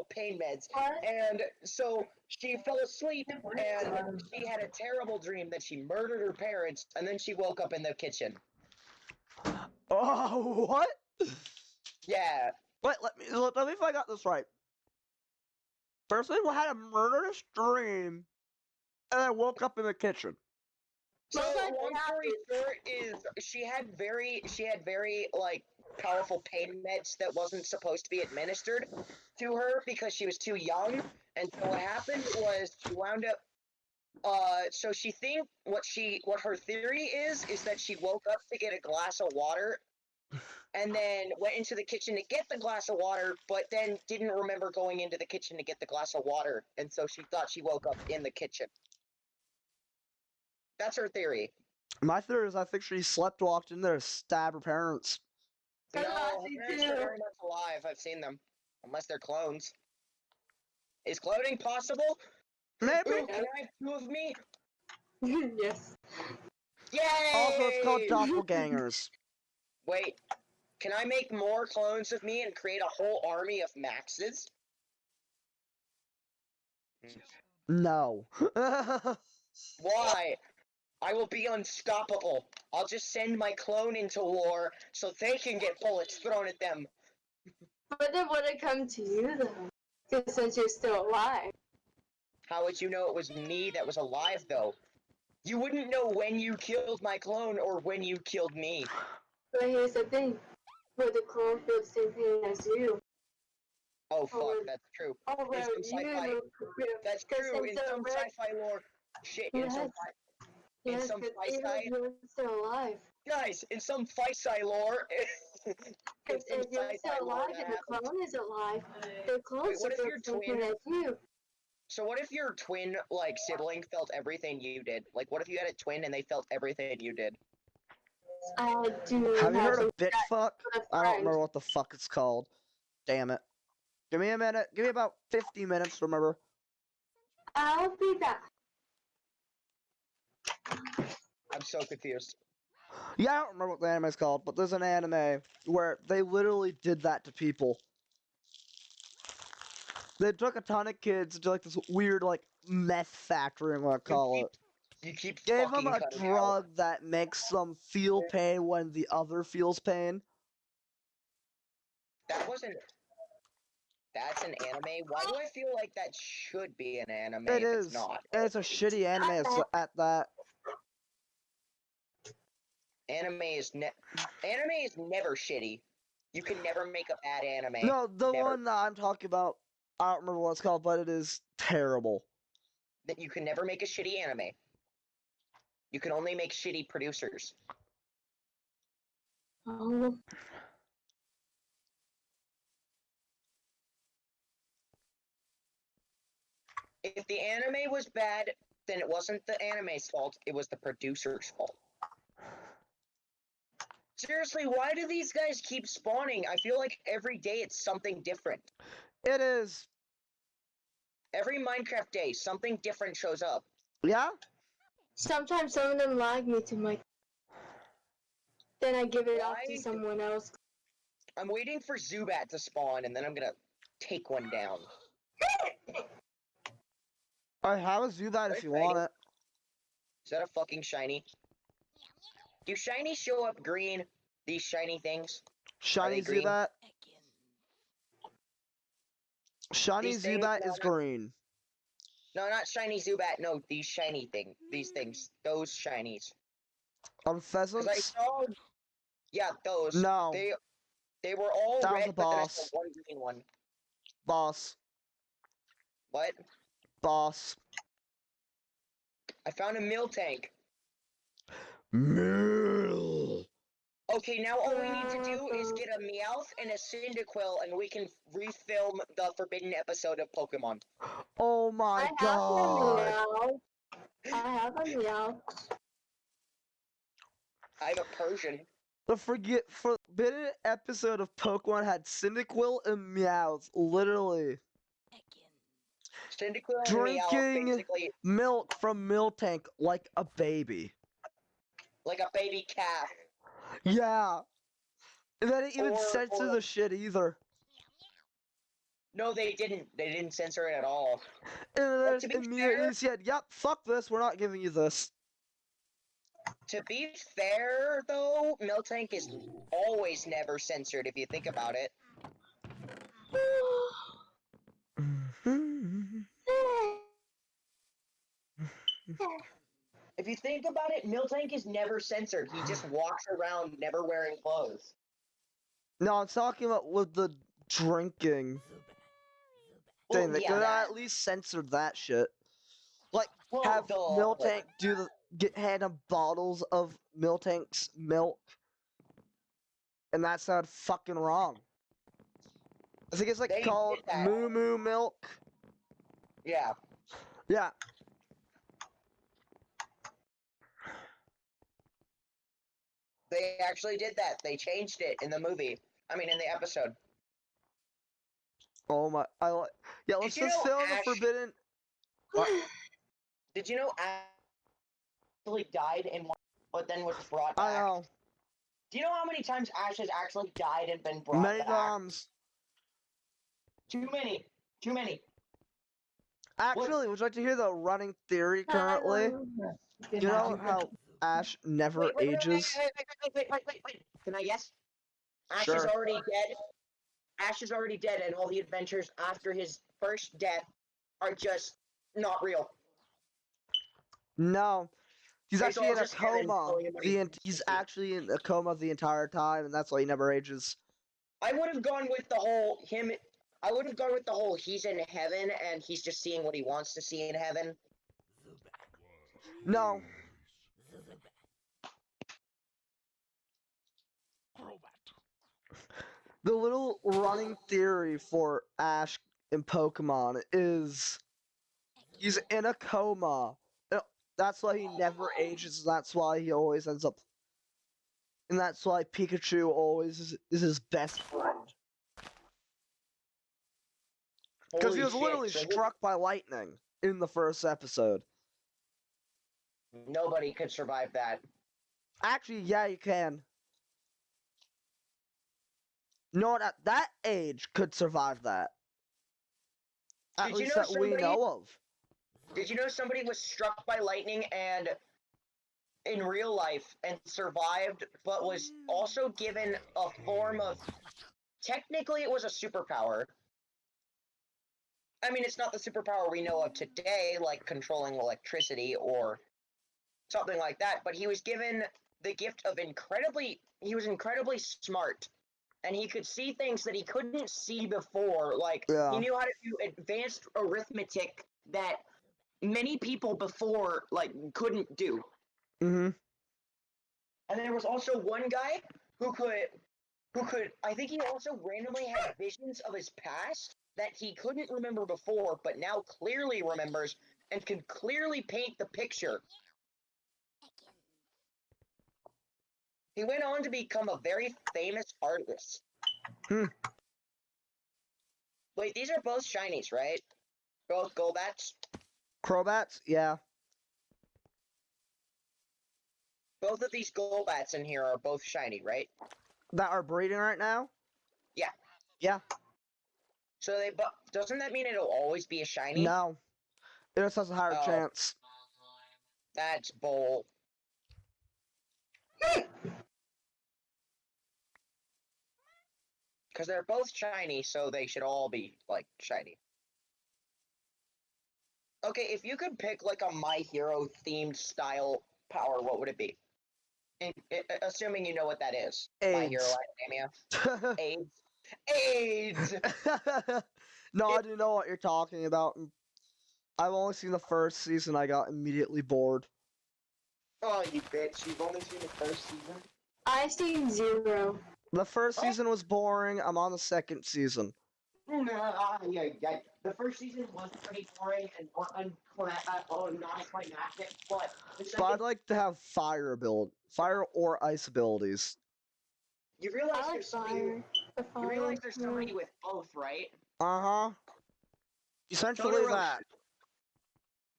B: pain meds. And so she fell asleep and she had a terrible dream that she murdered her parents and then she woke up in the kitchen.
A: Oh, what?
B: Yeah.
A: Wait, let me if I got this right. Person had a murderous dream, and I woke up in the kitchen.
B: So
D: Well, that
B: long story
D: happens.
B: short is she had very like powerful pain meds that wasn't supposed to be administered to her because she was too young. And so what happened was she wound up so she think what her theory is that she woke up to get a glass of water and then went into the kitchen to get the glass of water, but then didn't remember going into the kitchen to get the glass of water, and so she thought she woke up in the kitchen. That's her theory.
A: My theory is I think she slept, walked in there, stabbed her parents.
B: No,
D: That's
B: her
D: me
B: parents are
D: too.
B: very much alive. I've seen them. Unless they're clones. Is cloning possible?
A: Maybe.
B: Ooh, can I have two of me?
D: Yes.
B: Yay!
A: Also, it's called doppelgangers.
B: Wait, can I make more clones of me and create a whole army of Maxes?
A: No.
B: Why? I will be unstoppable. I'll just send my clone into war so they can get bullets thrown at them.
D: But then would it come to you though? Because since you're still alive.
B: How would you know it was me that was alive, though? You wouldn't know when you killed my clone or when you killed me.
D: But here's the thing. Would the clone feel the same pain as you?
B: Oh fuck,
D: Or-
B: that's true.
D: Or
B: In some sci-fi,
D: you?
B: that's
D: Because
B: true. In
D: since
B: some
D: they're
B: sci-fi lore, shit. In some in
D: yes,
B: some
D: because
B: sci-fi,
D: you're still alive.
B: guys, in some sci-fi lore, in
D: Because
B: some
D: if you're
B: sci-fi
D: still
B: lore
D: alive
B: that
D: and the
B: happens.
D: clone is alive, the clone
B: Wait, what
D: still
B: if
D: feels
B: your
D: the same pain
B: twin?
D: as you.
B: So what if your twin, like sibling, felt everything you did? Like, what if you had a twin and they felt everything you did?
D: I do
A: Have you
D: have
A: heard
D: some
A: of bitch fuck?
D: friends.
A: I don't remember what the fuck it's called. Damn it. Give me a minute. Give me about 50 minutes to remember.
D: I'll be back.
B: I'm so confused.
A: Yeah, I don't remember what the anime's called, but there's an anime where they literally did that to people. They took a ton of kids to like this weird like meth factory, I'm gonna call it.
B: You keep
A: Gave them
B: fucking
A: a
B: cutting out.
A: drug that makes them feel pain when the other feels pain.
B: That wasn't. That's an anime. Why do I feel like that should be an anime
A: It
B: if it's
A: is.
B: not?
A: And it's a shitty anime at that.
B: Anime is never shitty. You can never make a bad anime.
A: No, the
B: Never.
A: one that I'm talking about, I don't remember what it's called, but it is terrible.
B: That you can never make a shitty anime. You can only make shitty producers.
D: Oh.
B: If the anime was bad, then it wasn't the anime's fault, it was the producer's fault. Seriously, why do these guys keep spawning? I feel like every day it's something different.
A: It is.
B: Every Minecraft day, something different shows up.
A: Yeah?
D: Sometimes some of them lag me to my. Then I give it off to
B: Why?
D: someone else.
B: I'm waiting for Zubat to spawn, and then I'm gonna take one down.
A: I have a Zubat if you want it.
B: Is that a fucking shiny? Do shinies show up green? These shiny things?
A: Shiny
B: green?
A: Zubat? Shiny
B: These things,
A: Zubat
B: no,
A: is green.
B: not shiny Zubat. No, these shiny thing. These things. Those shinies.
A: Are
B: Because I
A: pheasants?
B: saw. Yeah, those.
A: No.
B: They were all
A: That was
B: red,
A: a
B: but then I saw
A: boss.
B: one green one.
A: Boss.
B: What?
A: Boss.
B: I found a mill tank.
A: Mill.
B: Okay, now all we need to do is get a Meowth and a Cyndaquil, and we can refilm the forbidden episode of Pokemon.
A: Oh my god.
D: I have a meow.
B: I have a Persian.
A: The forbidden episode of Pokemon had Cyndaquil and Meowth, literally
B: Cyndaquil and Meowth,
A: drinking
B: basically
A: milk from Miltank like a baby.
B: like a baby calf.
A: Yeah. And they didn't even
B: Or-
A: censor
B: or-
A: the shit either.
B: No, they didn't. They didn't censor it at all.
A: And
B: to
A: they
B: be
A: immediately
B: fair-
A: said, yep, fuck this, we're not giving you this.
B: To be fair, though, Miltank is always never censored if you think about it. If you think about it, Miltank is never censored. He just walks around never wearing clothes.
A: No, I'm talking about with the drinking
B: Well,
A: thing. They
B: yeah,
A: could have
B: that.
A: at least censored that shit. Like,
B: Well,
A: have
B: duh,
A: Miltank hand him bottles of Miltank's milk, and that sounded fucking wrong. I think it's like
B: They
A: called
B: did that.
A: Moo Moo Milk.
B: Yeah.
A: Yeah.
B: They actually did that. They changed it in the movie. I mean, in the episode.
A: Oh my. Yeah. Let's
B: you
A: just
B: know
A: film the
B: Ash-
A: forbidden.
B: Did you know Ash actually died in one, but then was brought back?
A: I know.
B: Do you know how many times Ash has actually died and been brought
A: Many
B: back?
A: times.
B: Too many. Too many.
A: Actually, would you like to hear the running theory currently? You know how Ash never ages?
B: Wait. Can I guess? Ash is
A: Sure.
B: already dead. Ash is already dead, and all the adventures after his first death are just not real.
A: No. He's
B: It's
A: actually
B: all
A: in a
B: just Kevin
A: coma.
B: telling him what he wants
A: He's
B: to see.
A: actually in a coma the entire time, and that's why he never ages.
B: I would have gone with the whole him. I would have gone with the whole he's in heaven and he's just seeing what he wants to see in heaven.
A: No. The little running theory for Ash in Pokemon is he's in a coma. That's why he never ages. That's why he always ends up. And that's why Pikachu always is his best friend. Because he
B: Holy
A: was
B: shit,
A: literally
B: so
A: struck by lightning in the first episode.
B: nobody could survive that.
A: Actually, yeah, you can. No one at that age could survive that. At
B: Did you
A: least
B: know
A: that we
B: somebody-
A: know of.
B: Did you know somebody was struck by lightning and in real life and survived, but was also given a form of. Technically, it was a superpower. I mean, it's not the superpower we know of today, like controlling electricity or something like that, but he was given the gift of he was incredibly smart. And he could see things that he couldn't see before. Like,
A: Yeah.
B: he knew how to do advanced arithmetic that many people before, like, couldn't do.
A: Mm-hmm.
B: And there was also one guy who could, I think he also randomly had visions of his past that he couldn't remember before, but now clearly remembers and can clearly paint the picture. He went on to become a very famous artist.
A: Hmm.
B: Wait, these are both shinies, right? Both Golbats?
A: Crobats? Yeah.
B: Both of these Golbats in here are both shiny, right?
A: That are breeding right now?
B: Yeah.
A: Yeah.
B: So doesn't that mean it'll always be a shiny?
A: No. It just has a higher
B: Oh.
A: chance.
B: That's bull. Because they're both shiny, so they should all be, like, shiny. Okay, if you could pick, like, a My Hero themed style power, what would it be? Assuming you know what that is. My Hero Academia. AIDS. AIDS!
A: No, I do know what you're talking about. I've only seen the first season. I got immediately bored.
B: Oh, you bitch. You've only seen the first season?
D: I've seen 0.
A: The first season was boring. I'm on the second season.
B: Yeah. The first season was pretty boring and non-climactic, but the
A: But I'd
B: second,
A: like to have fire or ice abilities.
B: you realize
D: I like
B: there's somebody.
D: fire. The
B: You
D: fire.
B: realize there's somebody with both, right?
A: Uh-huh. Essentially
B: Todoroki.
A: that.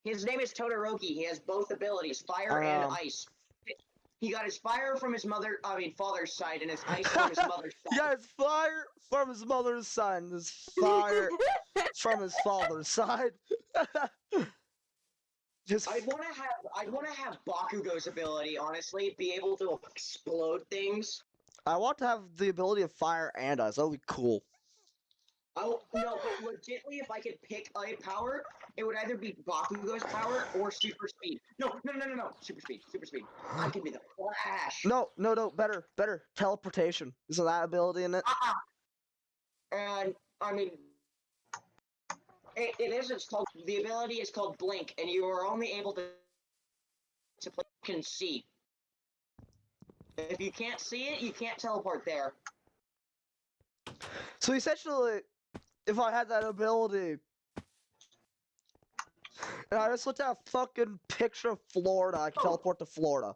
B: His name is Todoroki. He has both abilities, fire and ice. He got his fire from his father's side, and his ice from his mother's side.
A: Yeah, it's fire from his mother's side, and his fire from his father's side. Just
B: I'd want to have Bakugo's ability, honestly, be able to explode things.
A: I want to have the ability of fire and ice. That would be cool.
B: Oh no, but legitimately, if I could pick a power, it would either be Bakugo's power or super speed. No. Super speed. I can be the Flash.
A: No, better. Teleportation. Isn't that ability in it?
B: And I mean, it is. It's called, the ability is called Blink, and you are only able to play can see. If you can't see it, you can't teleport there.
A: So essentially, if I had that ability, and I just looked at a fucking picture of Florida, I can teleport to Florida.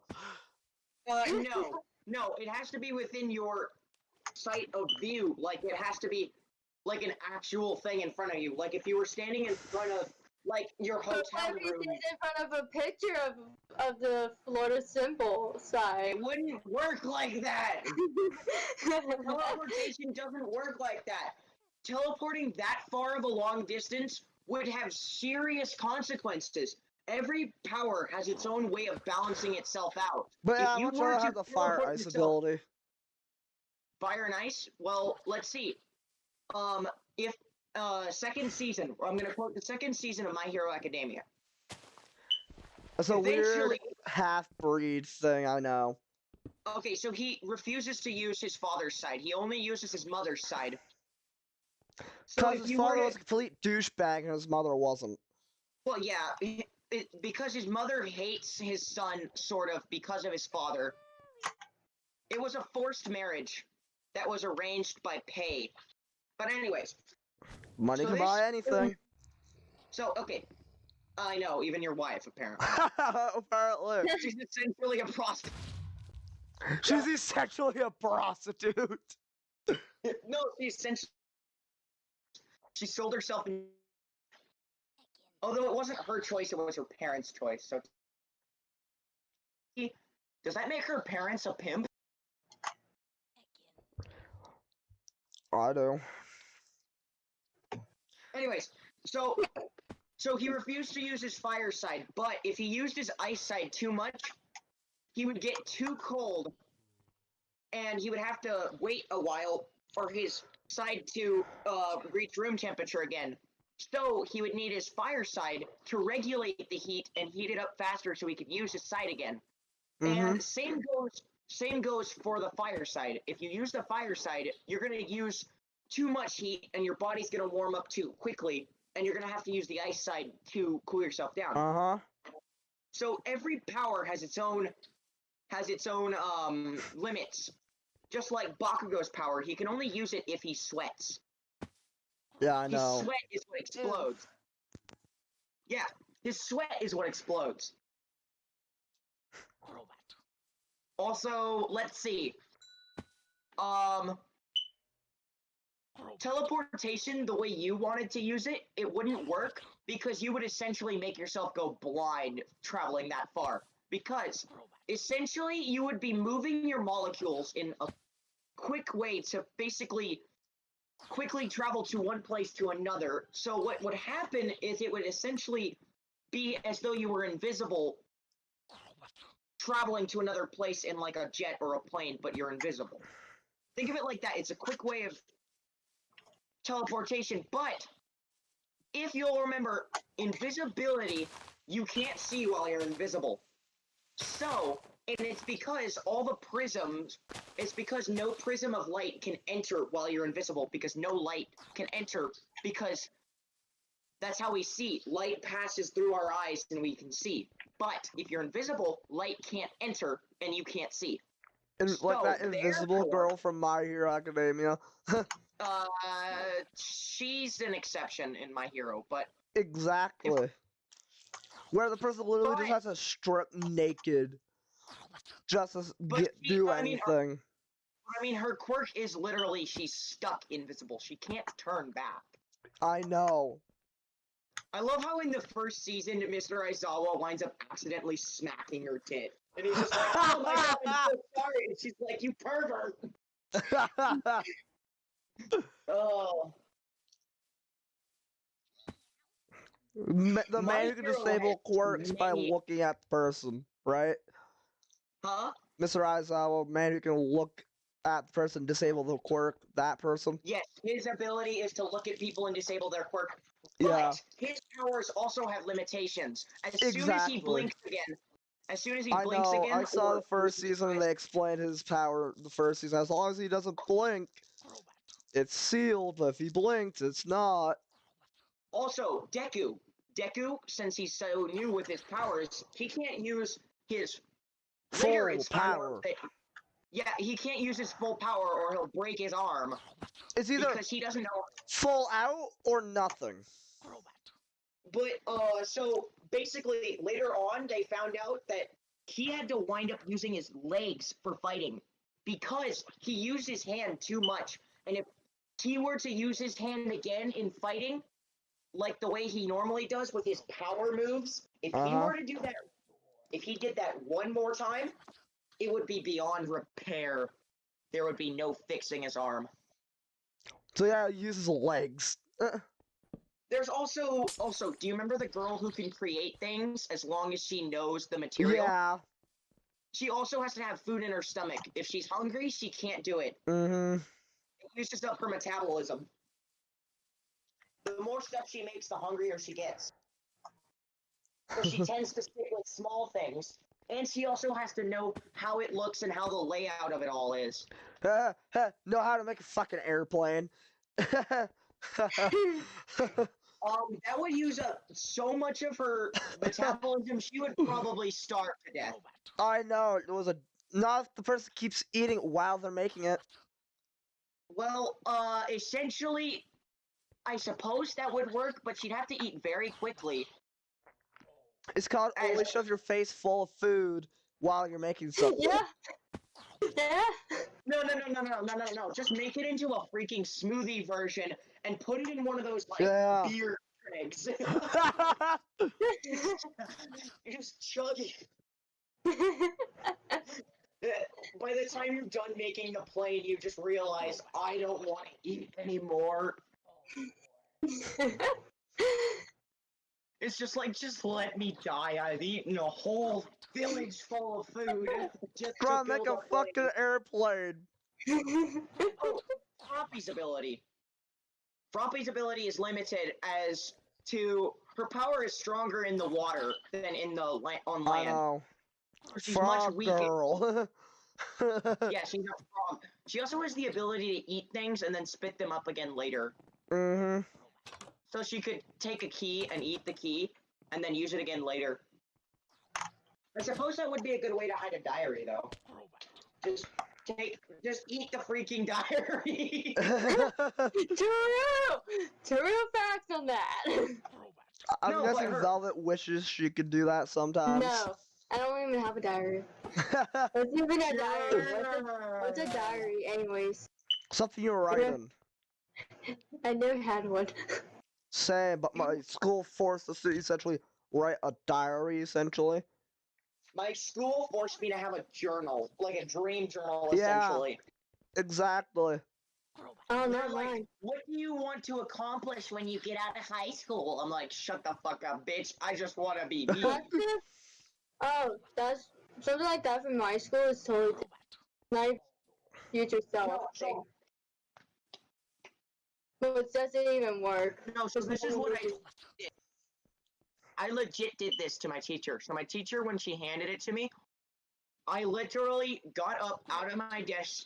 B: No, it has to be within your sight of view. Like, it has to be like an actual thing in front of you. Like, if you were standing in front of, like, your hotel
D: But
B: room,
D: in front of a picture of the Florida symbol side.
B: it wouldn't work like that. Teleportation doesn't work like that. Teleporting that far of a long distance would have serious consequences. Every power has its own way of balancing itself out.
A: But yeah,
B: If
A: I
B: you
A: want
B: were
A: to
B: to
A: have the fire
B: teleport
A: ice
B: yourself-
A: ability.
B: Fire and ice? Well, let's see. If second season, I'm gonna quote the second season of My Hero Academia.
A: It's a weird
B: Eventually-
A: half-breed thing, I know.
B: Okay, so he refuses to use his father's side. He only uses his mother's side. So
A: Because
B: if
A: his
B: you were
A: father
B: to,
A: was a complete douchebag and his mother wasn't.
B: well, yeah, because his mother hates his son, sort of, because of his father. It was a forced marriage that was arranged by pay. But anyways,
A: Money
B: So
A: can
B: this-
A: buy anything.
B: so, okay. I know, even your wife, apparently.
A: Apparently.
B: She's essentially a prostitute.
A: She's essentially a prostitute.
B: No, she sold herself in... Although it wasn't her choice, it was her parents' choice, so... Does that make her parents a pimp?
A: I do.
B: Anyways, so he refused to use his fire side, but if he used his ice side too much, he would get too cold, and he would have to wait a while for his side to reach room temperature again. So he would need his fire side to regulate the heat and heat it up faster so he could use his side again. And same goes for the fire side. If you use the fire side, you're gonna use too much heat and your body's gonna warm up too quickly, and you're gonna have to use the ice side to cool yourself down. So every power has its own limits. Just like Bakugo's power, he can only use it if he sweats.
A: Yeah, I know.
B: His sweat is what explodes. Yeah, his sweat is what explodes. Also, let's see. Teleportation, the way you wanted to use it, it wouldn't work because you would essentially make yourself go blind traveling that far. Because essentially you would be moving your molecules in a quick way to basically quickly travel to one place to another. So what would happen is it would essentially be as though you were invisible traveling to another place in like a jet or a plane, but you're invisible. Think of it like that. It's a quick way of teleportation, but if you'll remember, invisibility, you can't see while you're invisible. So, and it's because it's because no prism of light can enter while you're invisible, because no light can enter, because that's how we see. Light passes through our eyes and we can see. But if you're invisible, light can't enter and you can't see.
A: And like
B: So,
A: that invisible
B: therefore-
A: girl from My Hero Academia.
B: She's an exception in My Hero, but
A: Exactly. Where the person literally just
B: But-
A: has to strip naked just to
B: But she-
A: do
B: I mean,
A: anything.
B: her quirk is literally she's stuck invisible. She can't turn back.
A: I know.
B: I love how in the first season, Mr. Aizawa winds up accidentally smacking her tit. And he's just like, oh my god, I'm so sorry. And she's like, you pervert. Oh.
A: The
B: My
A: man who can
B: Hero
A: disable
B: has
A: quirks by
B: many-
A: looking at the person, right?
B: Huh?
A: Mr. Aizawa, man who can look at the person, disable the quirk, that person.
B: Yes, his ability is to look at people and disable their quirk.
A: Yeah.
B: But his powers also have limitations. As soon as
A: Exactly.
B: he blinks again,
A: I know, I saw the first season and they explained his power the first season. As long as he doesn't blink, it's sealed, but if he blinks, it's not.
B: Also, Deku. Deku, since he's so new with his powers, he can't use his later
A: Full
B: it's found out
A: power.
B: that- yeah, he can't use his full power or he'll break his arm
A: It's either
B: because he doesn't know.
A: full out or nothing.
B: But so basically later on they found out that he had to wind up using his legs for fighting because he used his hand too much. And if he were to use his hand again in fighting, like the way he normally does with his power moves, if he
A: Uh-huh.
B: were to do that, if he did that one more time, it would be beyond repair. There would be no fixing his arm.
A: So yeah, he uses legs.
B: There's also, do you remember the girl who can create things as long as she knows the material?
A: Yeah.
B: She also has to have food in her stomach. If she's hungry, she can't do it.
A: Mm-hmm.
B: It uses up her metabolism. The more stuff she makes, the hungrier she gets. So she tends to stick with small things. And she also has to know how it looks and how the layout of it all is.
A: Know how to make a fucking airplane.
B: That would use up so much of her metabolism, she would probably starve to death.
A: I know, it was not if the person keeps eating while they're making it.
B: Well, essentially, I suppose that would work, but she'd have to eat very quickly.
A: It's called only
B: As-
A: shove your face full of food while you're making something.
D: Yeah. Yeah.
B: No. Just make it into a freaking smoothie version and put it in one of those, like,
A: Yeah.
B: beer dregs. You just chug it. By the time you're done making the plane, you just realize, I don't want to eat anymore. It's just like, just let me die. I've eaten a whole village full of food. Just
A: Bro,
B: to
A: make
B: build
A: a fucking airplane.
B: Oh, Froppy's ability. Froppy's ability is limited as to her power is stronger in the water than in the on
A: I
B: land.
A: know.
B: She's much
A: Frog
B: weaker.
A: girl.
B: Yeah, she's a frog. She also has the ability to eat things and then spit them up again later.
A: Mm-hmm.
B: So she could take a key and eat the key, and then use it again later. I suppose that would be a good way to hide a diary, though. Just eat the freaking diary.
D: True facts on that.
A: I'm
B: No, but
A: guessing
B: her-
A: Velvet wishes she could do that sometimes.
D: No, I don't even have a diary. What's even a diary? What's a diary, anyways?
A: Something you write
D: Yeah.
A: in.
D: I never had one.
A: Same, but my school forced us to essentially write a diary, essentially.
B: My school forced me to have a journal, like a dream journal,
A: Yeah.
B: essentially.
A: Exactly.
D: Oh,
B: They're
D: not
B: like,
D: mine.
B: what do you want to accomplish when you get out of high school? I'm like, shut the fuck up, bitch. I just want to be me.
D: Oh, that's something like that from my school is totally different. My future self.
B: No, so
D: Which doesn't even work.
B: No, so this is what I did. I legit did this to my teacher. So my teacher, when she handed it to me, I literally got up out of my desk,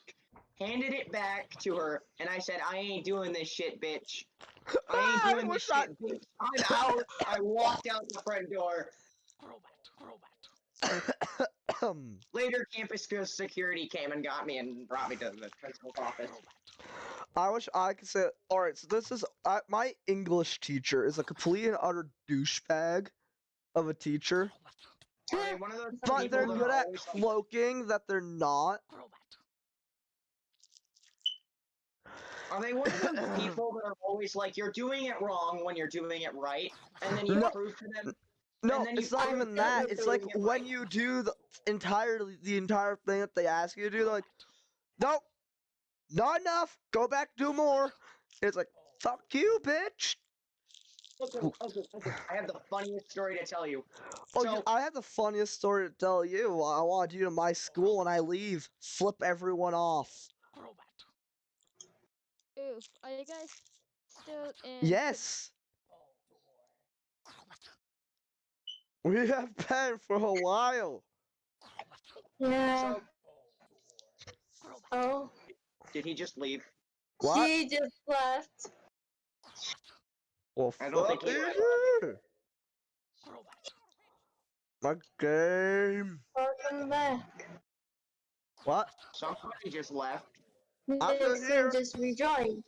B: handed it back to her, and I said, I ain't doing this shit, bitch. I ain't doing this shit, bitch. I'm out. I walked out the front door. Later, campus security came and got me and brought me to the principal's office.
A: I wish I could say. All right, so this is my English teacher is a complete and utter douchebag of a teacher,
B: Are they one of those
A: but
B: people
A: they're
B: that
A: good
B: are
A: at
B: always
A: cloaking that they're not.
B: Are they one of those people that are always like, you're doing it wrong when you're doing it right, and then you
A: No.
B: prove to them?
A: No,
B: And then
A: it's
B: you
A: not
B: prove
A: even
B: to them
A: that.
B: you're
A: It's like
B: doing it
A: when
B: right.
A: you do the entire thing that they ask you to do, they're like, nope, not enough. Go back, do more. It's like, fuck you, bitch.
B: Okay. I have the funniest story to tell you.
A: Oh,
B: So,
A: I have the funniest story to tell you. I want you to my school and I leave. Flip everyone off.
C: Oof. Are you guys still in?
A: Yes. We have been for a while.
D: Yeah.
B: so
D: Oh.
B: did he just leave?
A: What?
D: She just left.
A: Well,
B: I don't think
A: fuck
B: he
A: you. My game.
D: Welcome back.
A: What?
B: Somebody just left.
A: I'm still here.
D: Nixon just rejoined.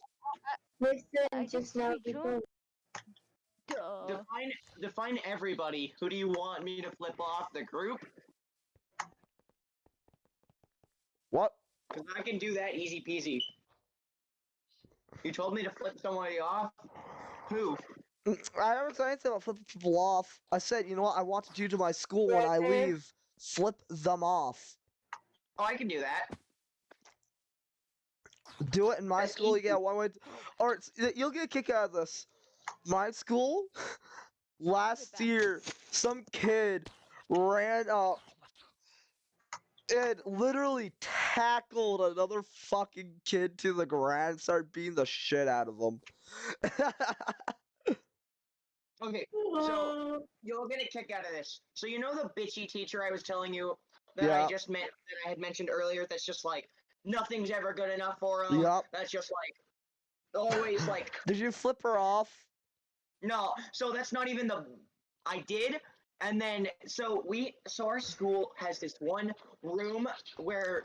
D: Nixon
C: I
D: just
C: just
D: now
C: rejoined.
D: rejoined.
C: Duh.
B: Define everybody. Who do you want me to flip off? The group?
A: What?
B: Because I can do that easy peasy. You told me to flip somebody off? Who?
A: I never said anything about flipping people off. I said, you know what? I want you to my school when I
D: Right.
A: leave. Flip them off.
B: Oh, I can do that.
A: Do it in my
B: That's
A: school. You
B: easy.
A: get one way. Or you'll get a kick out of this. My school, last year, some kid ran up and literally tackled another fucking kid to the ground and started beating the shit out of him.
B: Okay, so you'll get a kick out of this. So you know the bitchy teacher I was telling you that
A: Yeah.
B: that I had mentioned earlier that's just like nothing's ever good enough for him.
A: Yup.
B: That's just like always like
A: Did you flip her off?
B: no. So that's not even the I did. And then so our school has this one room where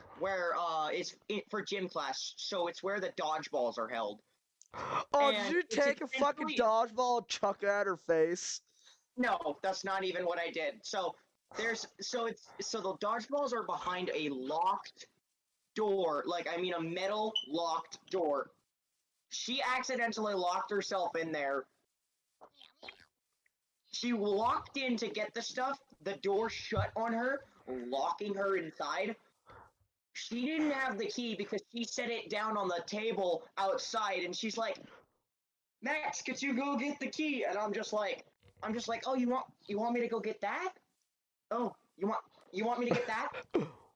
B: it's for gym class. So it's where the dodgeballs are held.
A: Oh, did
B: And
A: you
B: it's
A: take a fucking
B: essentially-
A: dodgeball and chuck it at her face?
B: No, that's not even what I did. So the dodgeballs are behind a locked door, a metal locked door. She accidentally locked herself in there. She walked in to get the stuff. The door shut on her, locking her inside. She didn't have the key because she set it down on the table outside, and she's like, "Max, could you go get the key?" And I'm just like, "Oh, you want me to go get that? Oh, you want me to get that?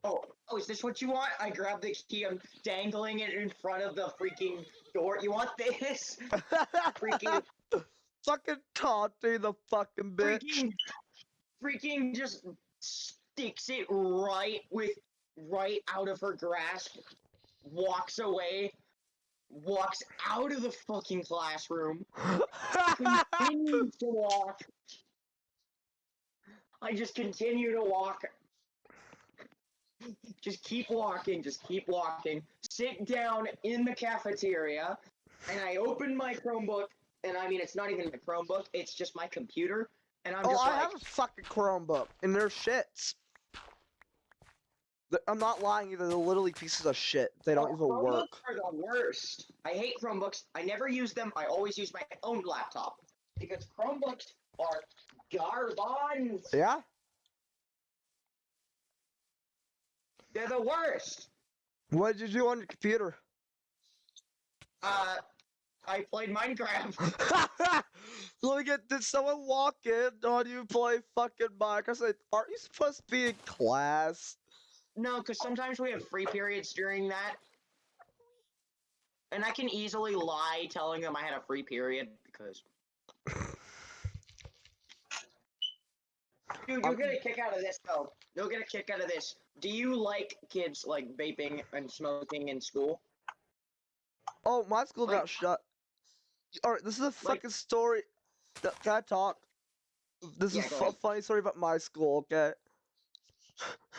B: Oh, is this what you want?" I grab the key. I'm dangling it in front of the freaking door. You want this? Freaking
A: Fucking taunting the fucking bitch.
B: freaking just sticks it right out of her grasp. Walks away. Walks out of the fucking classroom. Continues to walk. I just continue to walk. Just keep walking. Sit down in the cafeteria, and I open my Chromebook, and I mean, it's not even my Chromebook, it's just my computer, and I'm
A: Oh,
B: just
A: I
B: like,
A: have a fucking Chromebook, and they're shits. I'm not lying either. They're literally pieces of shit. They don't even
B: Chromebooks
A: work.
B: are the worst. I hate Chromebooks. I never use them. I always use my own laptop, because Chromebooks are garbage.
A: Yeah?
B: They're the worst.
A: What did you do on your computer?
B: I played Minecraft.
A: Look at, did someone walk in on you play fucking Minecraft? Like, aren't you supposed to be in class?
B: No, because sometimes we have free periods during that. and I can easily lie telling them I had a free period because. Dude, you'll get a kick out of this though. You'll get a kick out of this. Do you like kids like vaping and smoking in school?
A: Oh, my school
B: Like-
A: got shut. Alright, this is a
B: Like-
A: fucking story. Can I talk? This
B: Yeah,
A: is
B: go
A: a
B: ahead.
A: funny story about my school, okay?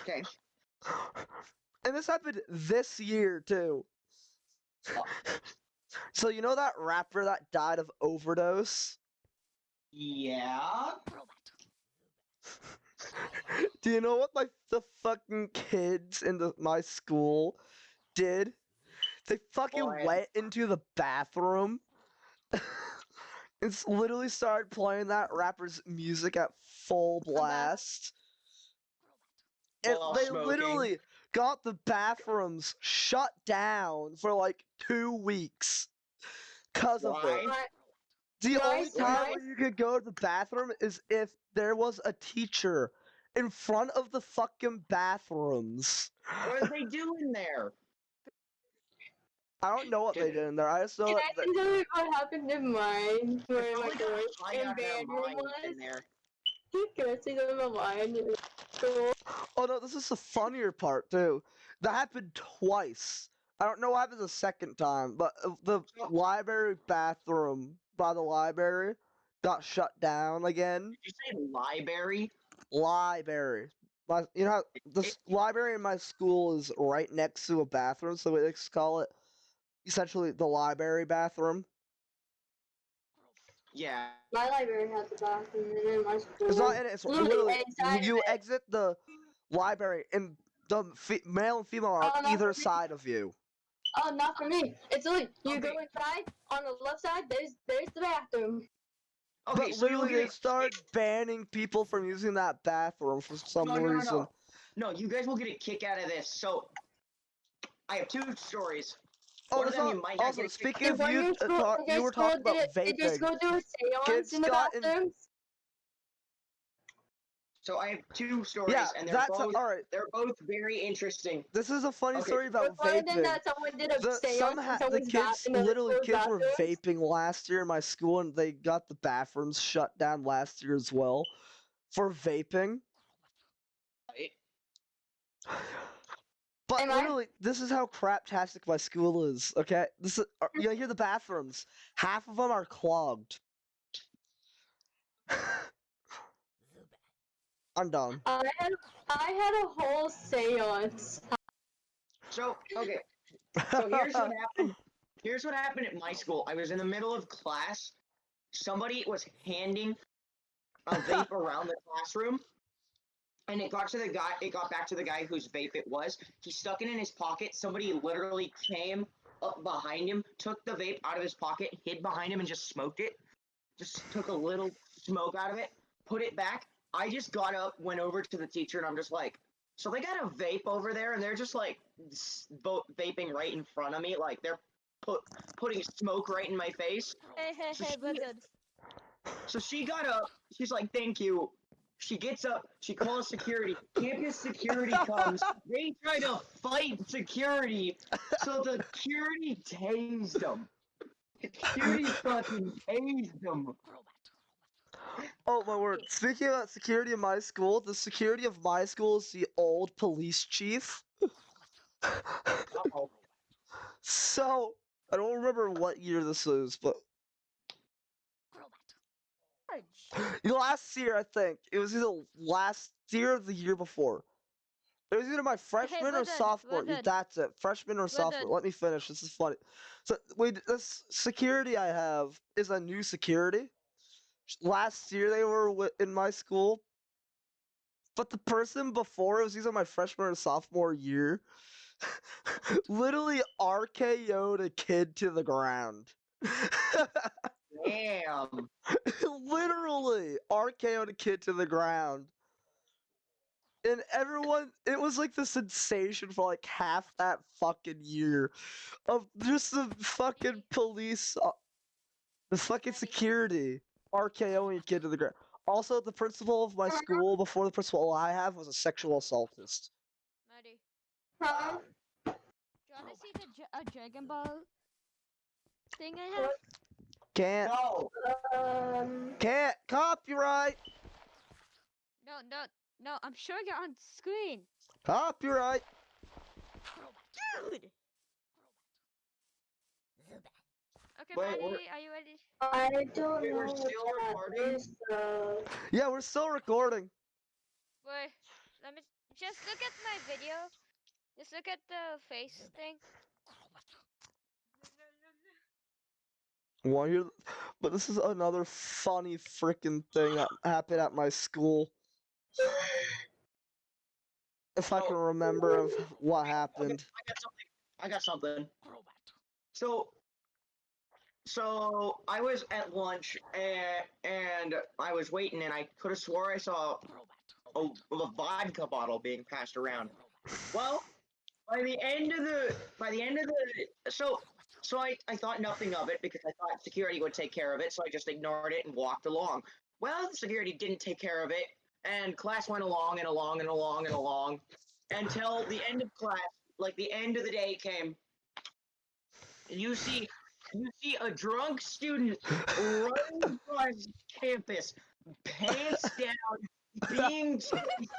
B: Okay.
A: And this happened this year, too.
B: Oh.
A: So, you know that rapper that died of overdose?
B: Yeah.
A: Do you know what the fucking kids in my school did? They fucking
B: What?
A: went into the bathroom and literally started playing that rapper's music at full blast. And
B: While
A: they
B: smoking.
A: literally got the bathrooms shut down for like 2 weeks because of it.
B: Why?
A: The only
D: Nice,
A: time
D: nice.
A: where you could go to the bathroom is if there was a teacher in front of the fucking bathrooms.
B: What are they doing there?
A: I don't know what they did in there. I just know
D: Can
A: that.
D: I tell you what happened in mine?
B: They
D: Where
B: probably
D: my
B: got
D: voice
B: high
D: and
B: out of their
D: band room
B: minds
D: was?
B: in there.
D: Can I tell you about mine? Cool.
A: Oh no, this is the funnier part too. That happened twice. I don't know what happened the second time, but the
B: So-
A: library bathroom by the library got shut down again.
B: Did you say library?
A: Library. You know how the library in my school is right next to a bathroom, so we just call it essentially the library bathroom.
B: Yeah.
D: My library has a bathroom and then my school.
A: It's not in it. It's literally
D: inside
A: you
D: of it.
A: exit the library and the male and female are
D: Oh,
A: on
D: not
A: either
D: for me.
A: side of you.
D: Oh, not for me. It's like you go
B: Okay.
D: inside. On the left side, there's the bathroom.
B: Okay,
A: But
B: so you'll
A: literally,
B: get
A: they
B: a
A: started banning people from using that bathroom for some
B: no,
A: reason.
B: no, you guys will get a kick out of this. So, I have two stories.
A: Oh,
B: One of
A: that's
B: them
A: not.
B: you might not
A: Also,
B: get a kick
A: speaking
D: Did
A: of
D: one
A: you,
D: of your school, did
A: you
D: your
A: were
D: school
A: talking about
D: did your
A: vaping.
D: school do a seance
A: Kids
D: in the
A: got in-
D: bathrooms?
B: So I have two stories,
A: Yeah,
B: and they're
A: that's
B: both
A: alright.
B: they're both very interesting.
A: This is a funny
B: Okay.
A: story about
D: One of them
A: vaping.
D: that someone did a
A: The
D: seance in
A: the
D: someone's
A: kids,
D: in the
A: literally,
D: school's
A: kids were
D: bathrooms.
A: vaping last year in my school, and they got the bathrooms shut down last year as well for vaping. But
D: Am I-
A: literally, this is how craptastic my school is. Okay, this is you hear the bathrooms. Half of them are clogged. I'm done.
D: I had a whole seance.
B: So okay, so here's what happened. Here's what happened at my school. I was in the middle of class. Somebody was handing a vape around the classroom, and it got to the guy. It got back to the guy whose vape it was. He stuck it in his pocket. Somebody literally came up behind him, took the vape out of his pocket, hid behind him, and just smoked it. Just took a little smoke out of it, put it back. I just got up, went over to the teacher, and I'm just like, so they got a vape over there, and they're just like vaping right in front of me, like they're putting smoke right in my face.
C: Hey,
B: So
C: we're
B: she-
C: good.
B: So she got up. She's like, "Thank you." She gets up. She calls security. Campus security comes. They try to fight security. So the security tased them. Security fucking tased them.
A: Oh my word! Speaking about security in my school, the security of my school is the old police chief.
B: Uh-oh.
A: So I don't remember what year this is, but last year I think it was either last year or the year before. It was either my freshman
C: we're
A: or
C: good,
A: sophomore.
C: we're good.
A: That's it, freshman or sophomore.
C: good.
A: Let me finish. This is funny. So wait, this security I have is a new security. Last year they were in my school, but the person before it was either my freshman or sophomore year. Literally RKO'd a kid to the ground.
B: Damn.
A: Literally RKO'd a kid to the ground. And everyone, it was like the sensation for like half that fucking year of just the fucking police, the fucking security RKO'ing a kid to the ground. Also, the principal of my school before the principal I have was a sexual assaultist.
C: Maddie,
D: Huh?
C: do you want to see a Dragon Ball thing I have?
A: Can't.
B: No.
A: Can't. Copyright.
C: No, I'm showing it on screen.
A: Copyright.
C: Dude! Okay,
B: Wait,
C: Maddie,
B: we're-
C: are you ready?
D: I don't
B: Wait,
D: know
B: we're
D: what
B: still
D: that
B: recording?
D: is, though.
A: Yeah, we're still recording.
C: Wait, let me just look at my video. Just look at the face thing.
A: Well, here, but this is another funny freaking thing that happened at my school. If I
B: So-
A: can remember of what happened.
B: I got something. So I was at lunch and I was waiting and I could have swore I saw a vodka bottle being passed around. Well, by the end of the so I thought nothing of it because I thought security would take care of it, so I just ignored it and walked along. Well, the security didn't take care of it, and class went along and along and along and along until the end of class, like the end of the day came. You see a drunk student running across campus, pants down, being chased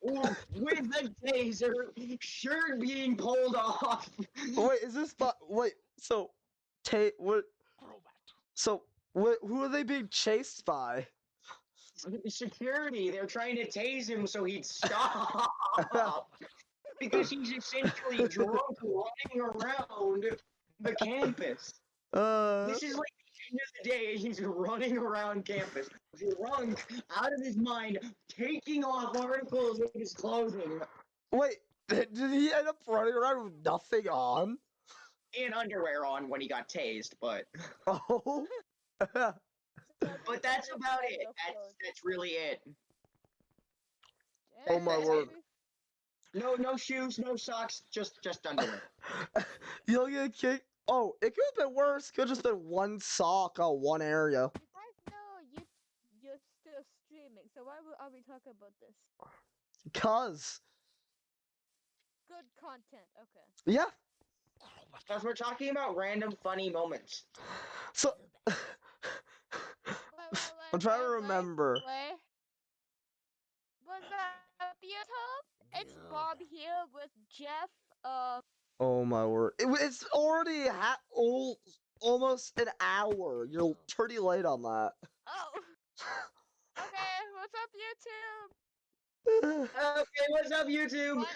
B: with a taser, shirt being pulled off.
A: Wait, is this wait, so what so who are they being chased by?
B: Security, they're trying to tase him so he'd stop. Because he's essentially drunk running around the campus. This is like the end of the day, he's running around campus, drunk, out of his mind, taking off articles of his clothing
A: Wait, did he end up running around with nothing on?
B: and underwear on when he got tased, but
A: Oh.
B: but that's about it. That's really it.
A: Oh my word.
B: No shoes, no socks, just underwear.
A: You'll get kicked. Oh, it could have been worse. Could have just been one sock on one area.
C: You guys know you're still streaming, so why are we talking about this?
A: Cause.
C: Good content, okay.
A: Yeah.
B: Because we're talking about random funny moments.
A: So. I'm trying to remember.
C: Wait. What's up, YouTube? It's Bob here with Jeff.
A: Oh my word! It's already almost an hour. You're pretty late on that.
C: Oh. Okay, what's up, YouTube?
B: Okay, what's up, YouTube?
C: What?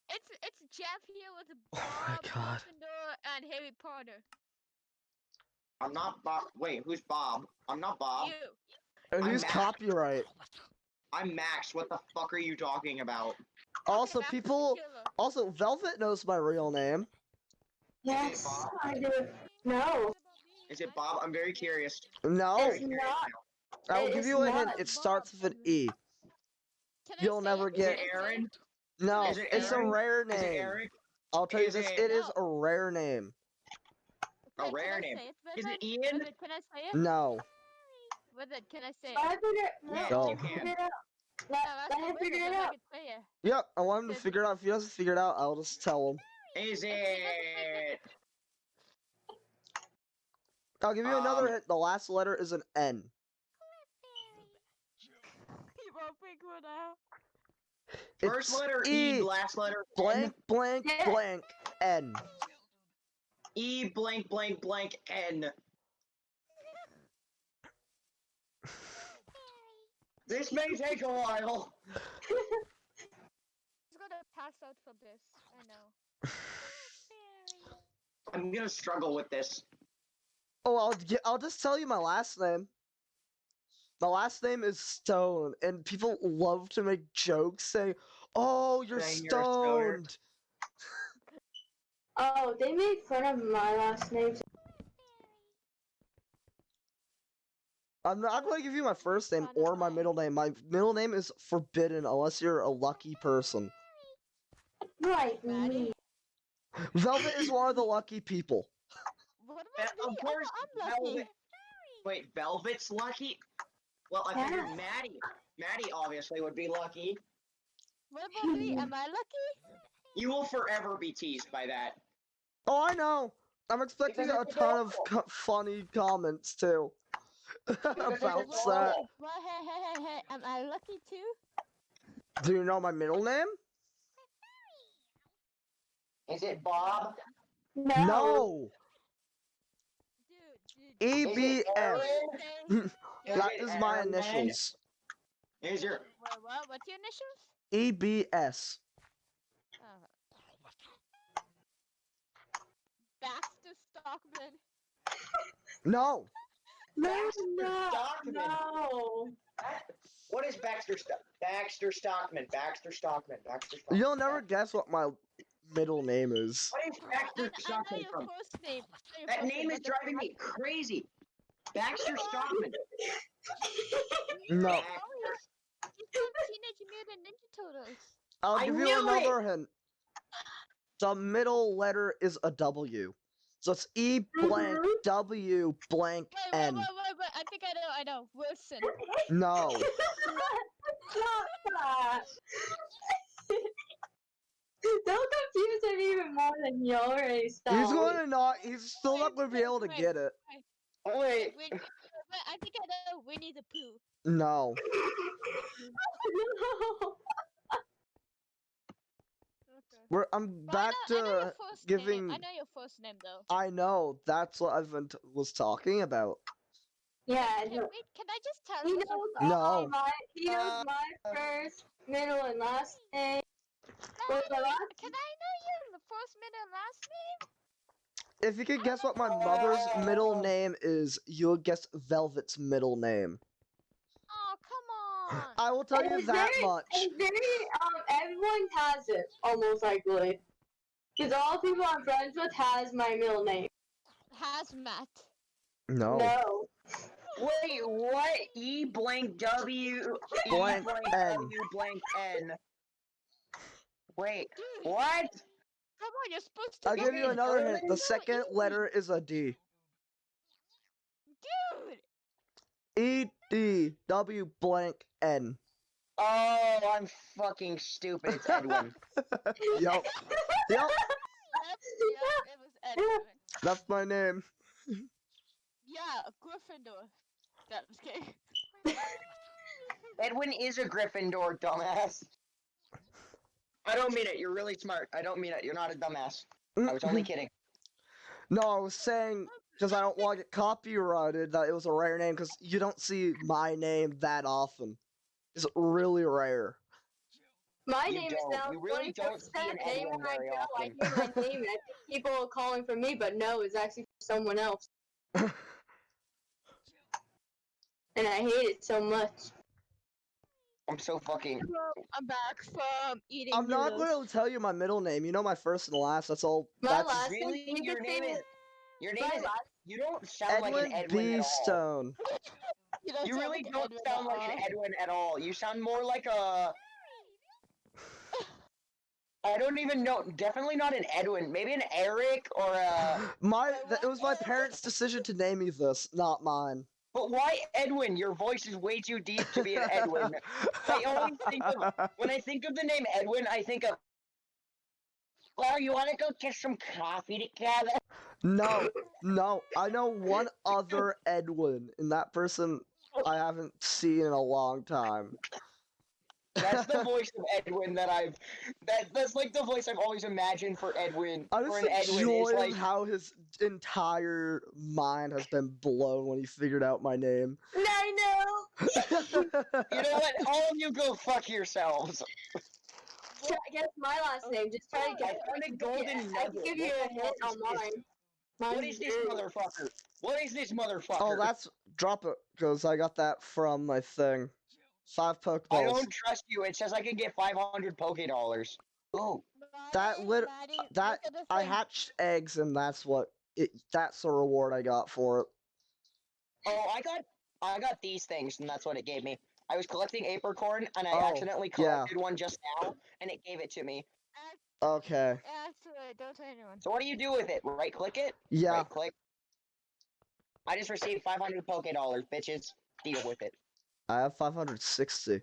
C: It's Jeff here with Bob,
A: Oh my god.
C: Gryffindor, and Harry Potter.
B: I'm not Bob. Wait, who's Bob? I'm not Bob.
C: You.
A: And
B: I'm
A: who's
B: Max.
A: copyright?
B: I'm Max. What the fuck are you talking about?
A: Also,
C: Max the
A: people.
C: Killer.
A: Also, Velvet knows my real name.
D: Yes,
B: Bob?
D: I do. No,
B: Is it Bob? I'm very curious.
A: No,
D: it's not.
A: I will
D: it
A: give
D: is
A: you a hint.
D: not.
A: It starts with an E.
C: Can I
A: You'll
C: say
A: never
C: it?
B: Is
A: get.
B: it Aaron?
A: No,
B: Is it
A: it's a
B: Aaron?
A: rare
B: Is it
A: name.
B: Eric?
A: I'll tell you
B: Is
A: this.
B: it-
A: It is a rare name.
B: A
C: Can
B: rare
C: I
B: name.
C: say it,
B: Is it
C: Vivid?
B: Ian?
C: Vivid, can I say it?
A: No.
C: Vivid, can I say it?
D: I figured.
B: Yes,
A: No.
B: you can.
D: Figure it out.
C: No,
D: Let him figure it out.
C: Say it.
A: Yep, I want him to
C: Says-
A: figure it out. If he doesn't figure it out, I'll just tell him.
B: Is
C: If he doesn't make
B: it?
A: I'll give you another hint. The last letter is an N.
C: You won't figure it out.
B: First
A: It's
B: letter
A: E.
B: last letter
A: Blank, blank,
D: Yeah.
A: blank, N.
B: E blank blank blank N. This may take a while.
C: He's gonna pass out from this. I know.
B: I'm gonna struggle with this.
A: Oh, I'll just tell you my last name. My last name is Stone, and people love to make jokes saying, "Oh, you're
B: Saying you're a stoner.
A: stoned."
D: Oh, they made fun of my last name.
A: I'm not going to give you my first name
C: Fun
A: or
C: of
A: my
C: mine.
A: middle name. My middle name is forbidden unless you're a lucky person.
D: Right,
C: Maddie?
D: me.
A: Velvet is one of the lucky people.
C: What
B: Yeah,
C: about me?
B: of course,
C: I'm lucky.
B: Velvet. Wait, Velvet's lucky? Well, I figured
D: Yeah.
B: Maddie obviously would be lucky.
C: What about me? Am I lucky?
B: You will forever be teased by that.
A: Oh, I know. I'm expecting
B: Because
A: a
B: it's
A: ton of
B: adorable.
A: funny comments too
B: it's
A: about
B: adorable.
A: that.
C: Well, hey, am I lucky too?
A: Do you know my middle name?
B: Is it Bob?
D: No.
A: No.
C: Dude.
B: Is it
A: EBS.
B: Aaron?
A: That
B: it
A: is my
B: Aaron?
A: initials.
B: Is your
C: What? What's your initials?
A: EBS.
C: Oh. Baxter Stockman.
A: No.
D: No,
B: Baxter
D: no,
B: Stockman.
D: no.
B: What is Baxter Stockman? Baxter Stockman. Baxter Stockman. Baxter Stockman.
A: You'll never guess what my middle name is.
B: What is Baxter
C: I know
B: Stockman
C: your
B: from?
C: first name.
B: That name is driving me crazy. Baxter Stockman.
A: No.
C: He's from Teenage Mutant Ninja Turtles.
A: I'll
B: I
A: give you
B: knew
A: another hint. The middle letter is a W. So it's E blank W blank
C: Wait.
A: N.
C: I think I know. Wilson.
A: No.
D: Stop that. Don't confuse him even more than you already started.
A: He's going to not. He's still not going to be able to
C: Wait.
A: get it.
B: Wait.
C: I think I know Winnie the Pooh.
A: No.
D: No.
A: I'm
C: But
A: back
C: I know your
A: to
C: first
A: giving.
C: name. I know your first name though.
A: I know. That's what was talking about.
D: Yeah,
C: Can,
D: no.
C: wait, can I just tell
D: He
C: you
D: knows
C: something?
A: No.
D: he knows my first, middle, and last name. But the last
C: Can I know your first, middle, and last name?
A: If you could guess what my mother's middle name is, you'll guess Velvet's middle name.
C: Oh, come on.
A: I will tell you
D: it's
A: that
D: very,
A: much.
D: It's very, everyone has it, almost likely. Because all the people I'm friends with has my middle name.
C: Hazmat.
A: No.
D: No.
B: Wait, what? E blank W
A: Blank N.
B: W blank N. Wait,
C: Dude,
B: what?
C: come on, you're supposed to
A: I'll
C: be
A: give you
B: Okay,
A: another
B: Erwin,
A: hint. The
C: so
A: second
C: easy.
A: letter is a D.
C: Dude.
A: E-D W blank N.
B: Oh, I'm fucking stupid. It's Edwin.
A: Yup. Yup.
C: Yep, it was Edwin.
A: That's my name.
C: Yeah, Gryffindor. That was kidding.
B: Edwin is a Gryffindor, dumbass. I don't mean it. You're really smart. I don't mean it. You're not a dumbass. I was only kidding.
A: No, I was saying, because I don't want to get copyrighted, that it was a rare name, because you don't see my name that often. It's really rare.
D: My
B: You
D: name is
B: don't.
D: now
B: You really
D: 24%
B: don't see an
D: anywhere
B: Edwin
D: I
B: very
D: go, I
B: often.
D: hear my name and I think people are calling for me, but no, it's actually for someone else. And I hate it so much.
B: I'm so fucking.
C: I'm back from eating
A: I'm not
C: noodles.
A: going to tell you my middle name. You know my first and last. That's all.
D: My
A: That's
D: last
B: Really?
D: name,
B: Your name is. Your name
D: my
B: is.
D: last
B: You don't sound like
A: Edwin
B: an Edwin
A: B.
B: at all.
A: Stone.
C: You don't
B: You
C: sound
B: really
C: like
B: don't
C: Edwin
B: sound
C: at
B: like an
C: all.
B: Edwin at all. You sound more like a. I don't even know. Definitely not an Edwin. Maybe an Eric or a.
A: It was my parents' decision to name me this, not mine.
B: But why Edwin? Your voice is way too deep to be an Edwin. I always think of when I think of the name Edwin, I think of. Well, you want to go get some coffee together?
A: No. I know one other Edwin, and that person I haven't seen in a long time.
B: That's the voice of Edwin that I've. That's like the voice I've always imagined for Edwin.
A: I
B: For
A: just
B: an Edwin
A: enjoy
B: is like.
A: how his entire mind has been blown when he figured out my name.
D: I know.
B: You know what? All of you go fuck yourselves.
D: Try to guess my last name. Just try to
B: I
D: guess.
B: found a golden
D: I can
B: nugget.
D: give you
B: What
D: a
B: the
D: hint
B: fuck
D: on
B: is this?
D: mine.
B: What
D: Mine's
B: is this
D: very-
B: motherfucker? What is this motherfucker?
A: Oh, that's drop it, because I got that from my thing. 5 Pokeballs.
B: I don't trust you. It says I can get 500 Poké Dollars. Oh,
A: That I hatched eggs, and that's the reward I got for it.
B: oh, I got these things, and that's what it gave me. I was collecting apricorn, and I
A: Oh,
B: accidentally
A: yeah.
B: collected one just now, and it gave it to me.
A: Okay.
C: Actually, don't tell anyone.
B: So what do you do with it? Right click it?
A: Yeah.
B: Right click. I just received 500 Poké Dollars, bitches. Deal with it.
A: I have 560.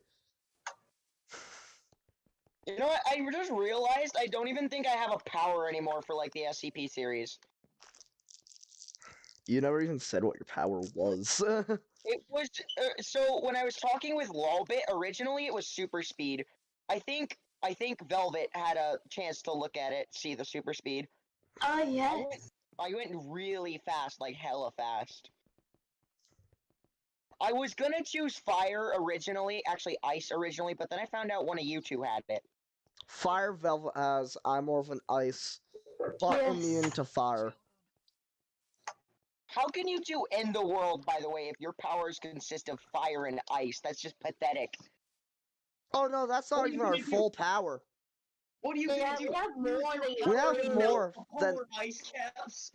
B: You know what? I just realized I don't even think I have a power anymore for like the SCP series.
A: You never even said what your power was.
B: It was so when I was talking with Lolbit originally, it was super speed. I think Velvet had a chance to look at it, see the super speed.
D: Oh,
B: I
D: yes.
B: went, I went really fast, like hella fast. I was gonna choose fire originally, actually ice originally, but then I found out one of you two had it.
A: Fire Velvet has. I'm more of an ice, but
D: Yes.
A: immune to fire.
B: How can you two end the world, by the way, if your powers consist of fire and ice? That's just pathetic.
A: Oh no, that's
B: What
A: not
B: are you
A: even our
B: gonna do?
A: full power.
B: What are you
D: Yeah,
B: gonna do?
D: we have
B: Use
D: more
B: your
D: than you
B: power
A: We have
B: to
D: already
A: more
B: melt
A: than
B: polar ice caps.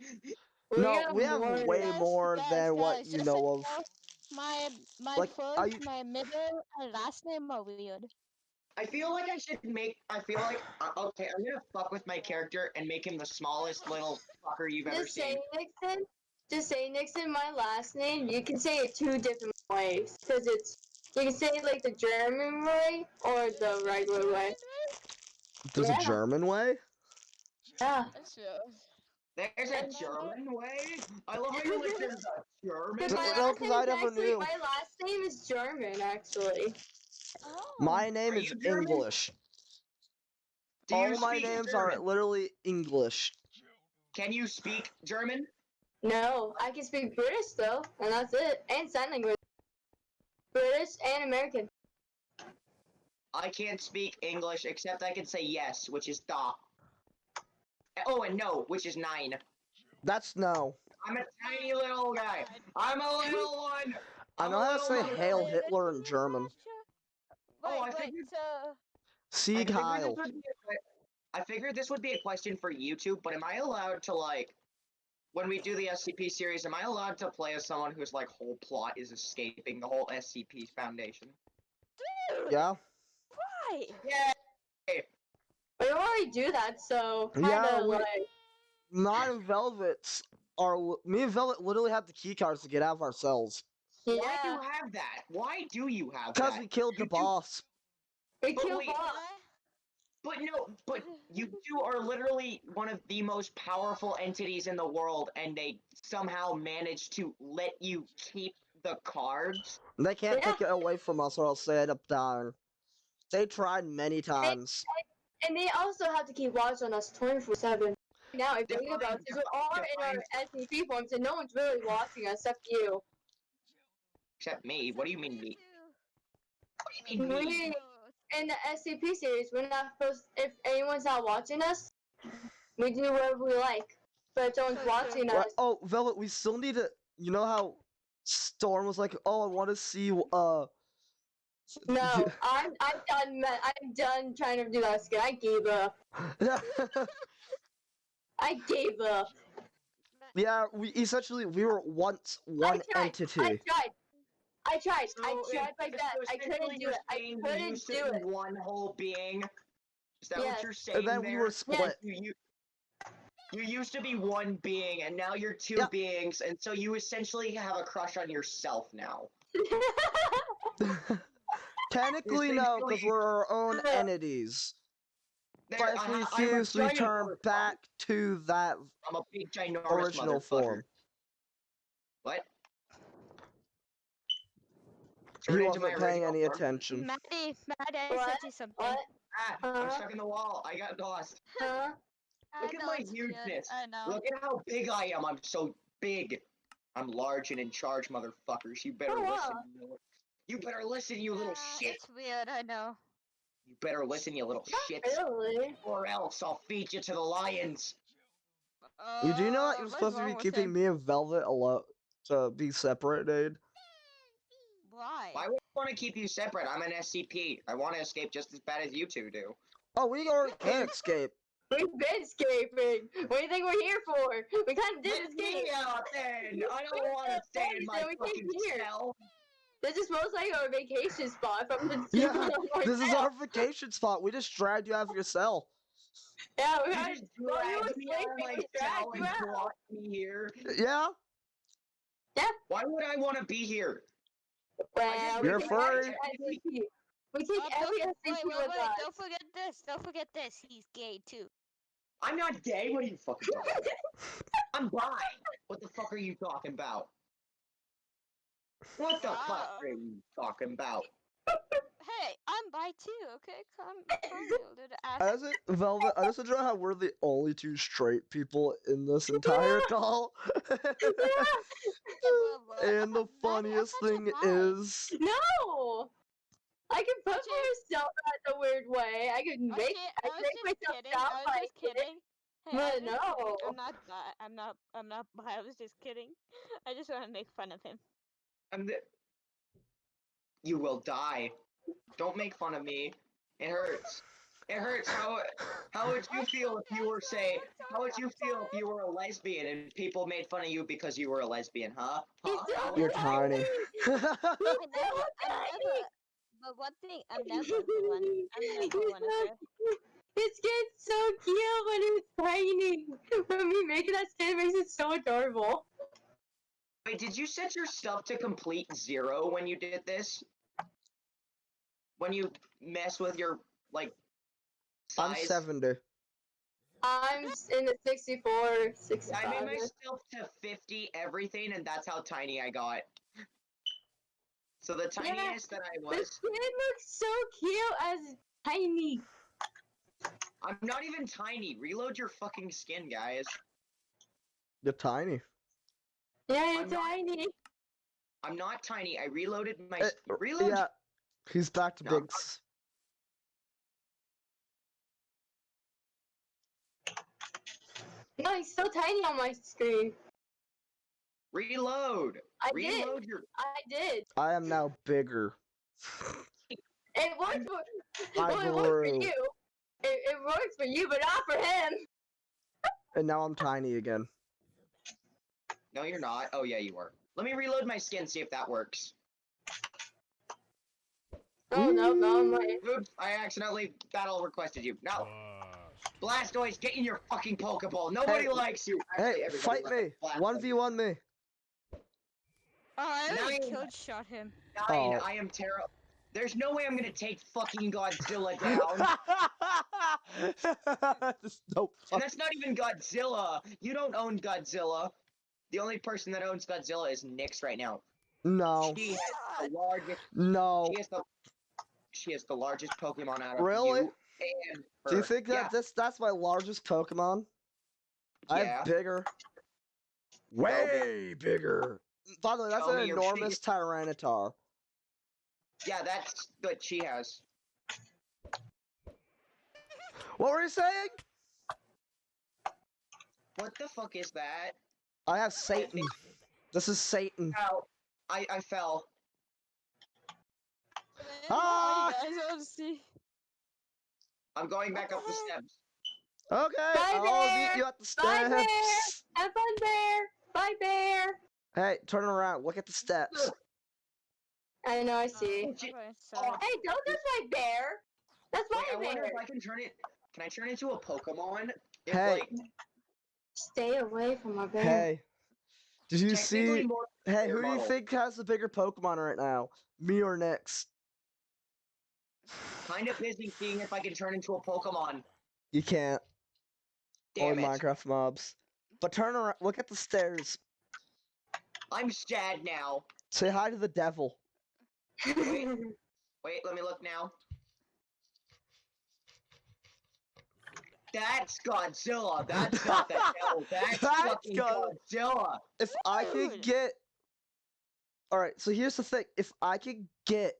A: no. We have
D: more than
A: way
D: that.
A: more than what
C: guys,
A: you
C: just so
A: know
C: you
A: of.
C: know, my
A: Like, are
C: first,
A: you?
C: my middle, and last name are weird.
B: I feel like I should make. I feel like okay. I'm gonna fuck with my character and make him the smallest little fucker you've ever
D: Just say
B: seen.
D: Nixon. Just say Nixon, my last name. You can say it two different ways. Because you can say it like the German way or the regular way.
A: There's a
D: Yeah.
A: German way.
D: Yeah.
C: Sure.
B: There's a German way. I love how you're like there's a German
D: Because my
B: way.
A: No,
D: last
A: 'cause
D: name
A: I
D: is
A: never
D: actually
A: knew.
D: my last name is German actually.
C: Oh.
A: My name
B: Are
A: is
B: you German?
A: English.
B: Do you
A: All my
B: speak
A: names
B: German?
A: are literally English.
B: Can you speak German?
D: No, I can speak British though, and that's it. And sign language. British and American.
B: I can't speak English except I can say yes, which is da. Oh, and no, which is 9.
A: That's no.
B: I'm a tiny little guy. I'm a little one.
A: I
B: I'm
A: know
B: a
A: how to
B: little
A: say
B: motherfucker.
A: Hail Hitler in German.
B: Oh, I
C: Wait,
B: figured-
C: so
A: Sieg Heil.
B: I figured this would be a question for YouTube, but am I allowed to, like, when we do the SCP series, am I allowed to play as someone whose, like, whole plot is escaping the whole SCP Foundation?
C: dude,
A: Yeah.
C: why?
B: Yeah.
D: We already do that, so kind
A: Yeah,
D: of
A: we-
D: like.
A: Mine and Velvet's are. Me and Velvet literally have the key cards to get out of our cells.
B: Why do you
D: Yeah.
B: have that? Why do you have
A: Because
B: that?
A: we killed the
B: You two-
A: boss.
D: We
B: But
D: kill
B: wait.
D: Bob.
B: But no, but you two are literally one of the most powerful entities in the world, and they somehow managed to let you keep the cards.
A: They can't
D: Yeah.
A: take it away from us or else they end up dying. They tried many times.
D: And they also have to keep watch on us 24/7. Now, if you think about it, 'cause we're all in our
B: Define-
D: SCP forms, and no one's really watching us except you.
B: Except me. What do you mean me? What do you mean me?
D: We, in the SCP series, we're not supposed. If anyone's not watching us, we do whatever we like. But if someone's watching
A: What?
D: us,
A: Oh, Velvet, we still need to. You know how Storm was like, "Oh, I want to see."
D: no, I'm done. I'm done trying to do that skin. I gave up. I gave up.
A: Yeah, we essentially we were once one entity.
D: I tried. I tried
B: So
D: my best. I couldn't do it. I couldn't
B: used
D: do
B: to be
D: it.
B: one whole being. Is that
D: Yes.
B: what you're saying?
A: And then we were split.
B: You used to be one being, and now you're two
A: Yeah.
B: beings, and so you essentially have a crush on yourself now.
A: Technically, no, because we're our own entities. But if we fuse, we turn back to that
B: I'm a big ginormous
A: original
B: motherfucker.
A: form.
B: What?
A: He
B: Turn into
A: wasn't
B: my
A: paying
B: original
A: any
B: form?
A: attention.
C: Maddie, I
D: What?
C: sent you something.
D: What?
B: Ah, I'm
D: Huh?
B: stuck in the wall. I got lost.
D: Huh?
B: Look at my
C: it's weird,
B: hugeness.
C: I know.
B: Look at how big I am. I'm so big. I'm large and in charge, motherfuckers. You better
D: Oh, wow.
B: listen. You better listen, you little shit.
C: It's weird, I know.
B: You better listen, you little shit.
D: Really?
B: Or else I'll feed you to the lions.
A: You do know that you're
C: What's
A: supposed to
C: wrong
A: be
C: with
A: keeping
C: him?
A: me and Velvet alone to be separated.
C: Why?
B: Why would I want to keep you separate? I'm an SCP. I want to escape just as bad as you two do.
A: Oh, we already can escape.
D: We've been escaping. What do you think we're here for? We kind of did
B: Let me
D: escape.
B: out then! I don't want to stay in my
D: We
B: fucking
D: came here.
B: cell.
D: This is most like our vacation spot from the
A: Yeah, this is our vacation spot. We just dragged you out of your cell.
D: Yeah, we
B: You
D: had
B: just
D: while you were
B: dragged me out of
D: sleeping,
B: my
D: we
B: cell
D: dragged you
B: and
D: out.
B: brought me here.
A: Yeah,
B: Why would I want to be here?
D: Well,
A: You're
D: we take
A: furry.
D: every SCP. We take
C: Oh,
D: every
C: wait,
D: SCP
C: wait,
D: with
C: wait,
D: us.
C: don't forget this. Don't forget this. He's gay too.
B: I'm not gay. What are you fucking talking about? I'm bi. What the fuck are you talking about? What the fuck
C: Wow.
B: are you talking about?
C: Hey, I'm bi too, okay? Calm you little ass.
A: As it, Velvet, I just enjoy how we're the only two straight people in this entire call.
C: Well,
A: And the
C: I'm
A: funniest
C: such a
A: thing
C: bi.
A: is,
D: No! I can put
C: Actually-
D: myself out the weird way. I can
C: Okay,
D: make
C: I was
D: make
C: just
D: myself
C: kidding.
D: sound
C: I was
D: like
C: just kidding. Hey, I
D: But
C: was just kidding.
D: no.
C: I'm not bi. I'm not bi. I was just kidding. I just want to make fun of him.
B: You will die. Don't make fun of me. It hurts. It hurts. How would you feel if you were how would you feel if you were a lesbian and people made fun of you because you were a lesbian, huh?
D: He's
B: Huh?
D: so
B: How would
A: you're
B: you feel?
A: tiny.
C: But one thing, I'm never the one. I'm never one, okay?
D: His skin's so cute when he's tiny. When we make that skin, it makes it so adorable.
B: Wait, did you set your stuff to complete 0 when you did this? When you mess with your, like,
A: I'm
B: size?
A: 70.
D: I'm in the 64, 65.
B: I made myself to 50 everything, and that's how tiny I got. So the tiniest that I
D: The
B: was,
D: skin looks so cute as tiny.
B: I'm not even tiny. Reload your fucking skin, guys.
A: You're tiny.
D: Yeah, you're
B: I'm not-
D: tiny.
B: I'm not tiny. I reloaded my
A: Eh,
B: reload.
A: Yeah, he's back to
B: No, I'm
A: bigs.
D: No, he's so tiny on my screen.
B: Reload.
D: I did.
B: Reload your.
D: I did.
A: I am now bigger.
D: It worked for,
A: I
D: well, it worked for
A: grew.
D: you. It works for you, but not for him.
A: And now I'm tiny again.
B: No, you're not. Oh yeah, you were. Let me reload my skin. See if that works.
D: Oh, no, my...
B: Oops! I accidentally battle requested you. No. Blastoise, get in your fucking Pokeball. Nobody
A: Hey,
B: likes you. Actually,
A: Hey,
B: everybody
A: fight
B: likes
A: me!
B: Blastoise.
A: 1v1 me!
C: Oh, I already
B: Nine.
C: killed shot him.
B: 9.
A: Oh.
B: I am terrible. There's no way I'm gonna take fucking Godzilla down.
A: No
B: And that's not even Godzilla. You don't own Godzilla. The only person that owns Godzilla is Nyx right now.
A: No.
B: She has the largest.
A: No.
B: She has the largest Pokemon out of
A: Really?
B: you and her.
A: Do you think that
B: Yeah.
A: that's my largest Pokemon? I
B: Yeah.
A: have bigger. Way bigger. By the way, that's
B: Tell
A: an
B: me your
A: enormous
B: shit.
A: Tyranitar.
B: Yeah, that's what she has.
A: What were you saying?
B: What the fuck is that?
A: I have Satan. This is Satan.
B: Ow. I fell.
A: Ah!
C: You guys want to see?
B: I'm going back up the steps.
A: Okay,
D: Bye,
A: I'll meet
D: Bear.
A: you at the
D: Bye, Bear.
A: steps.
D: Have fun, Bear. Bye, Bear.
A: Hey, turn around. Look at the steps.
D: I know, I see.
C: Okay, so
B: Oh,
D: Hey, don't touch my bear. That's
B: Wait,
D: my
B: I wonder
D: bear.
B: if I can turn it. Can I turn it into a Pokemon? If,
A: Hey.
B: like,
D: Stay away from my bear.
A: Hey, did you
B: technically
A: see?
B: more
A: Hey,
B: bear
A: who do you
B: model.
A: think has the bigger Pokemon right now? Me or Nyx?
B: Kind of busy seeing if I can turn into a Pokemon.
A: You can't.
B: Damn
A: Only
B: it.
A: Minecraft mobs. But turn around. Look at the stairs.
B: I'm sad now.
A: Say hi to the devil.
B: Wait, let me look now. That's Godzilla. That's not the devil. That's
A: That's
B: fucking
A: God-
B: Godzilla.
A: If I could
C: Dude.
A: get. Alright, so here's the thing. If I could get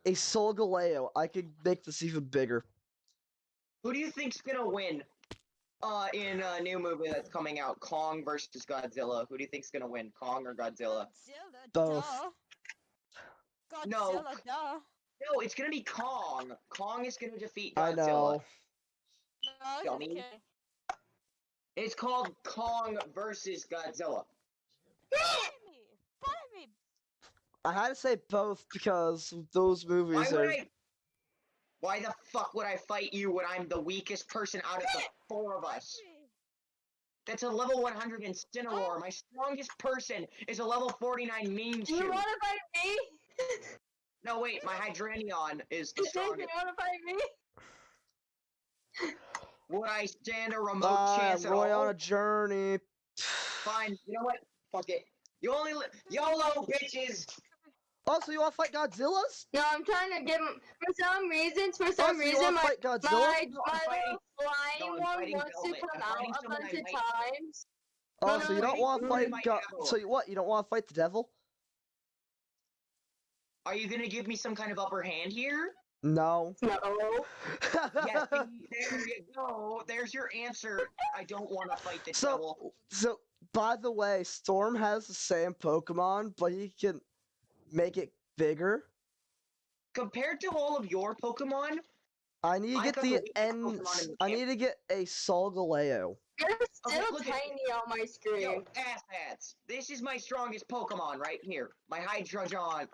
A: a Solgaleo, I could make this even bigger.
B: Who do you think's gonna win? In a new movie that's coming out, Kong versus Godzilla. Who do you think's gonna win, Kong or Godzilla?
C: Godzilla,
A: Both.
C: duh.
B: No.
C: Godzilla, duh.
B: No, it's gonna be Kong. Kong is gonna defeat
A: I
B: Godzilla.
A: know.
C: No,
B: Dummy.
C: just kidding.
B: It's called Kong versus Godzilla.
C: Fight me! Fight me!
A: I had to say both because those movies are.
B: Why the fuck would I fight you when I'm the weakest person out of the 4 of us?
C: Fight me!
B: That's a level 100 Incineroar. My strongest person is a level 49 Mean
D: You
B: Shoe.
D: wanna fight me?
B: No, wait, my Hydranion is the
D: You think you
B: strongest.
D: wanna fight me?
B: Would I stand a remote
A: I'm
B: chance at
A: going
B: all?
A: on a journey.
B: Fine. You know what? Fuck it. You only YOLO, bitches.
A: Also, you want to fight Godzillas?
D: No, I'm trying to get for some reason.
A: Also, you want to fight Godzilla?
B: No, I'm fighting.
D: little
B: No,
D: flying
B: I'm
D: one
B: fighting
D: wants to
B: Velvet.
D: come
B: I'm
D: out
B: fighting
D: a
B: someone
D: bunch
B: I
D: of
B: might.
D: times.
A: Also, you don't
B: fighting
A: want to
B: someone I
A: fight
B: might
A: God.
B: have.
A: So what? You don't want to fight the devil?
B: Are you gonna give me some kind of upper hand here?
A: No.
D: No.
B: Yes, there you go. There's your answer. I don't want to fight the devil.
A: So, by the way, Storm has the same Pokemon, but he can make it bigger.
B: Compared to all of your Pokemon,
A: I need to
B: I
A: get
B: got
A: the
B: the weakest
A: N.
B: Pokemon in the
A: I
B: camp.
A: need to get a Solgaleo.
D: You're
B: Okay,
D: still
B: look at
D: tiny on my
B: Yo,
D: screen.
B: asshats. This is my strongest Pokemon right here. My Hydreigon.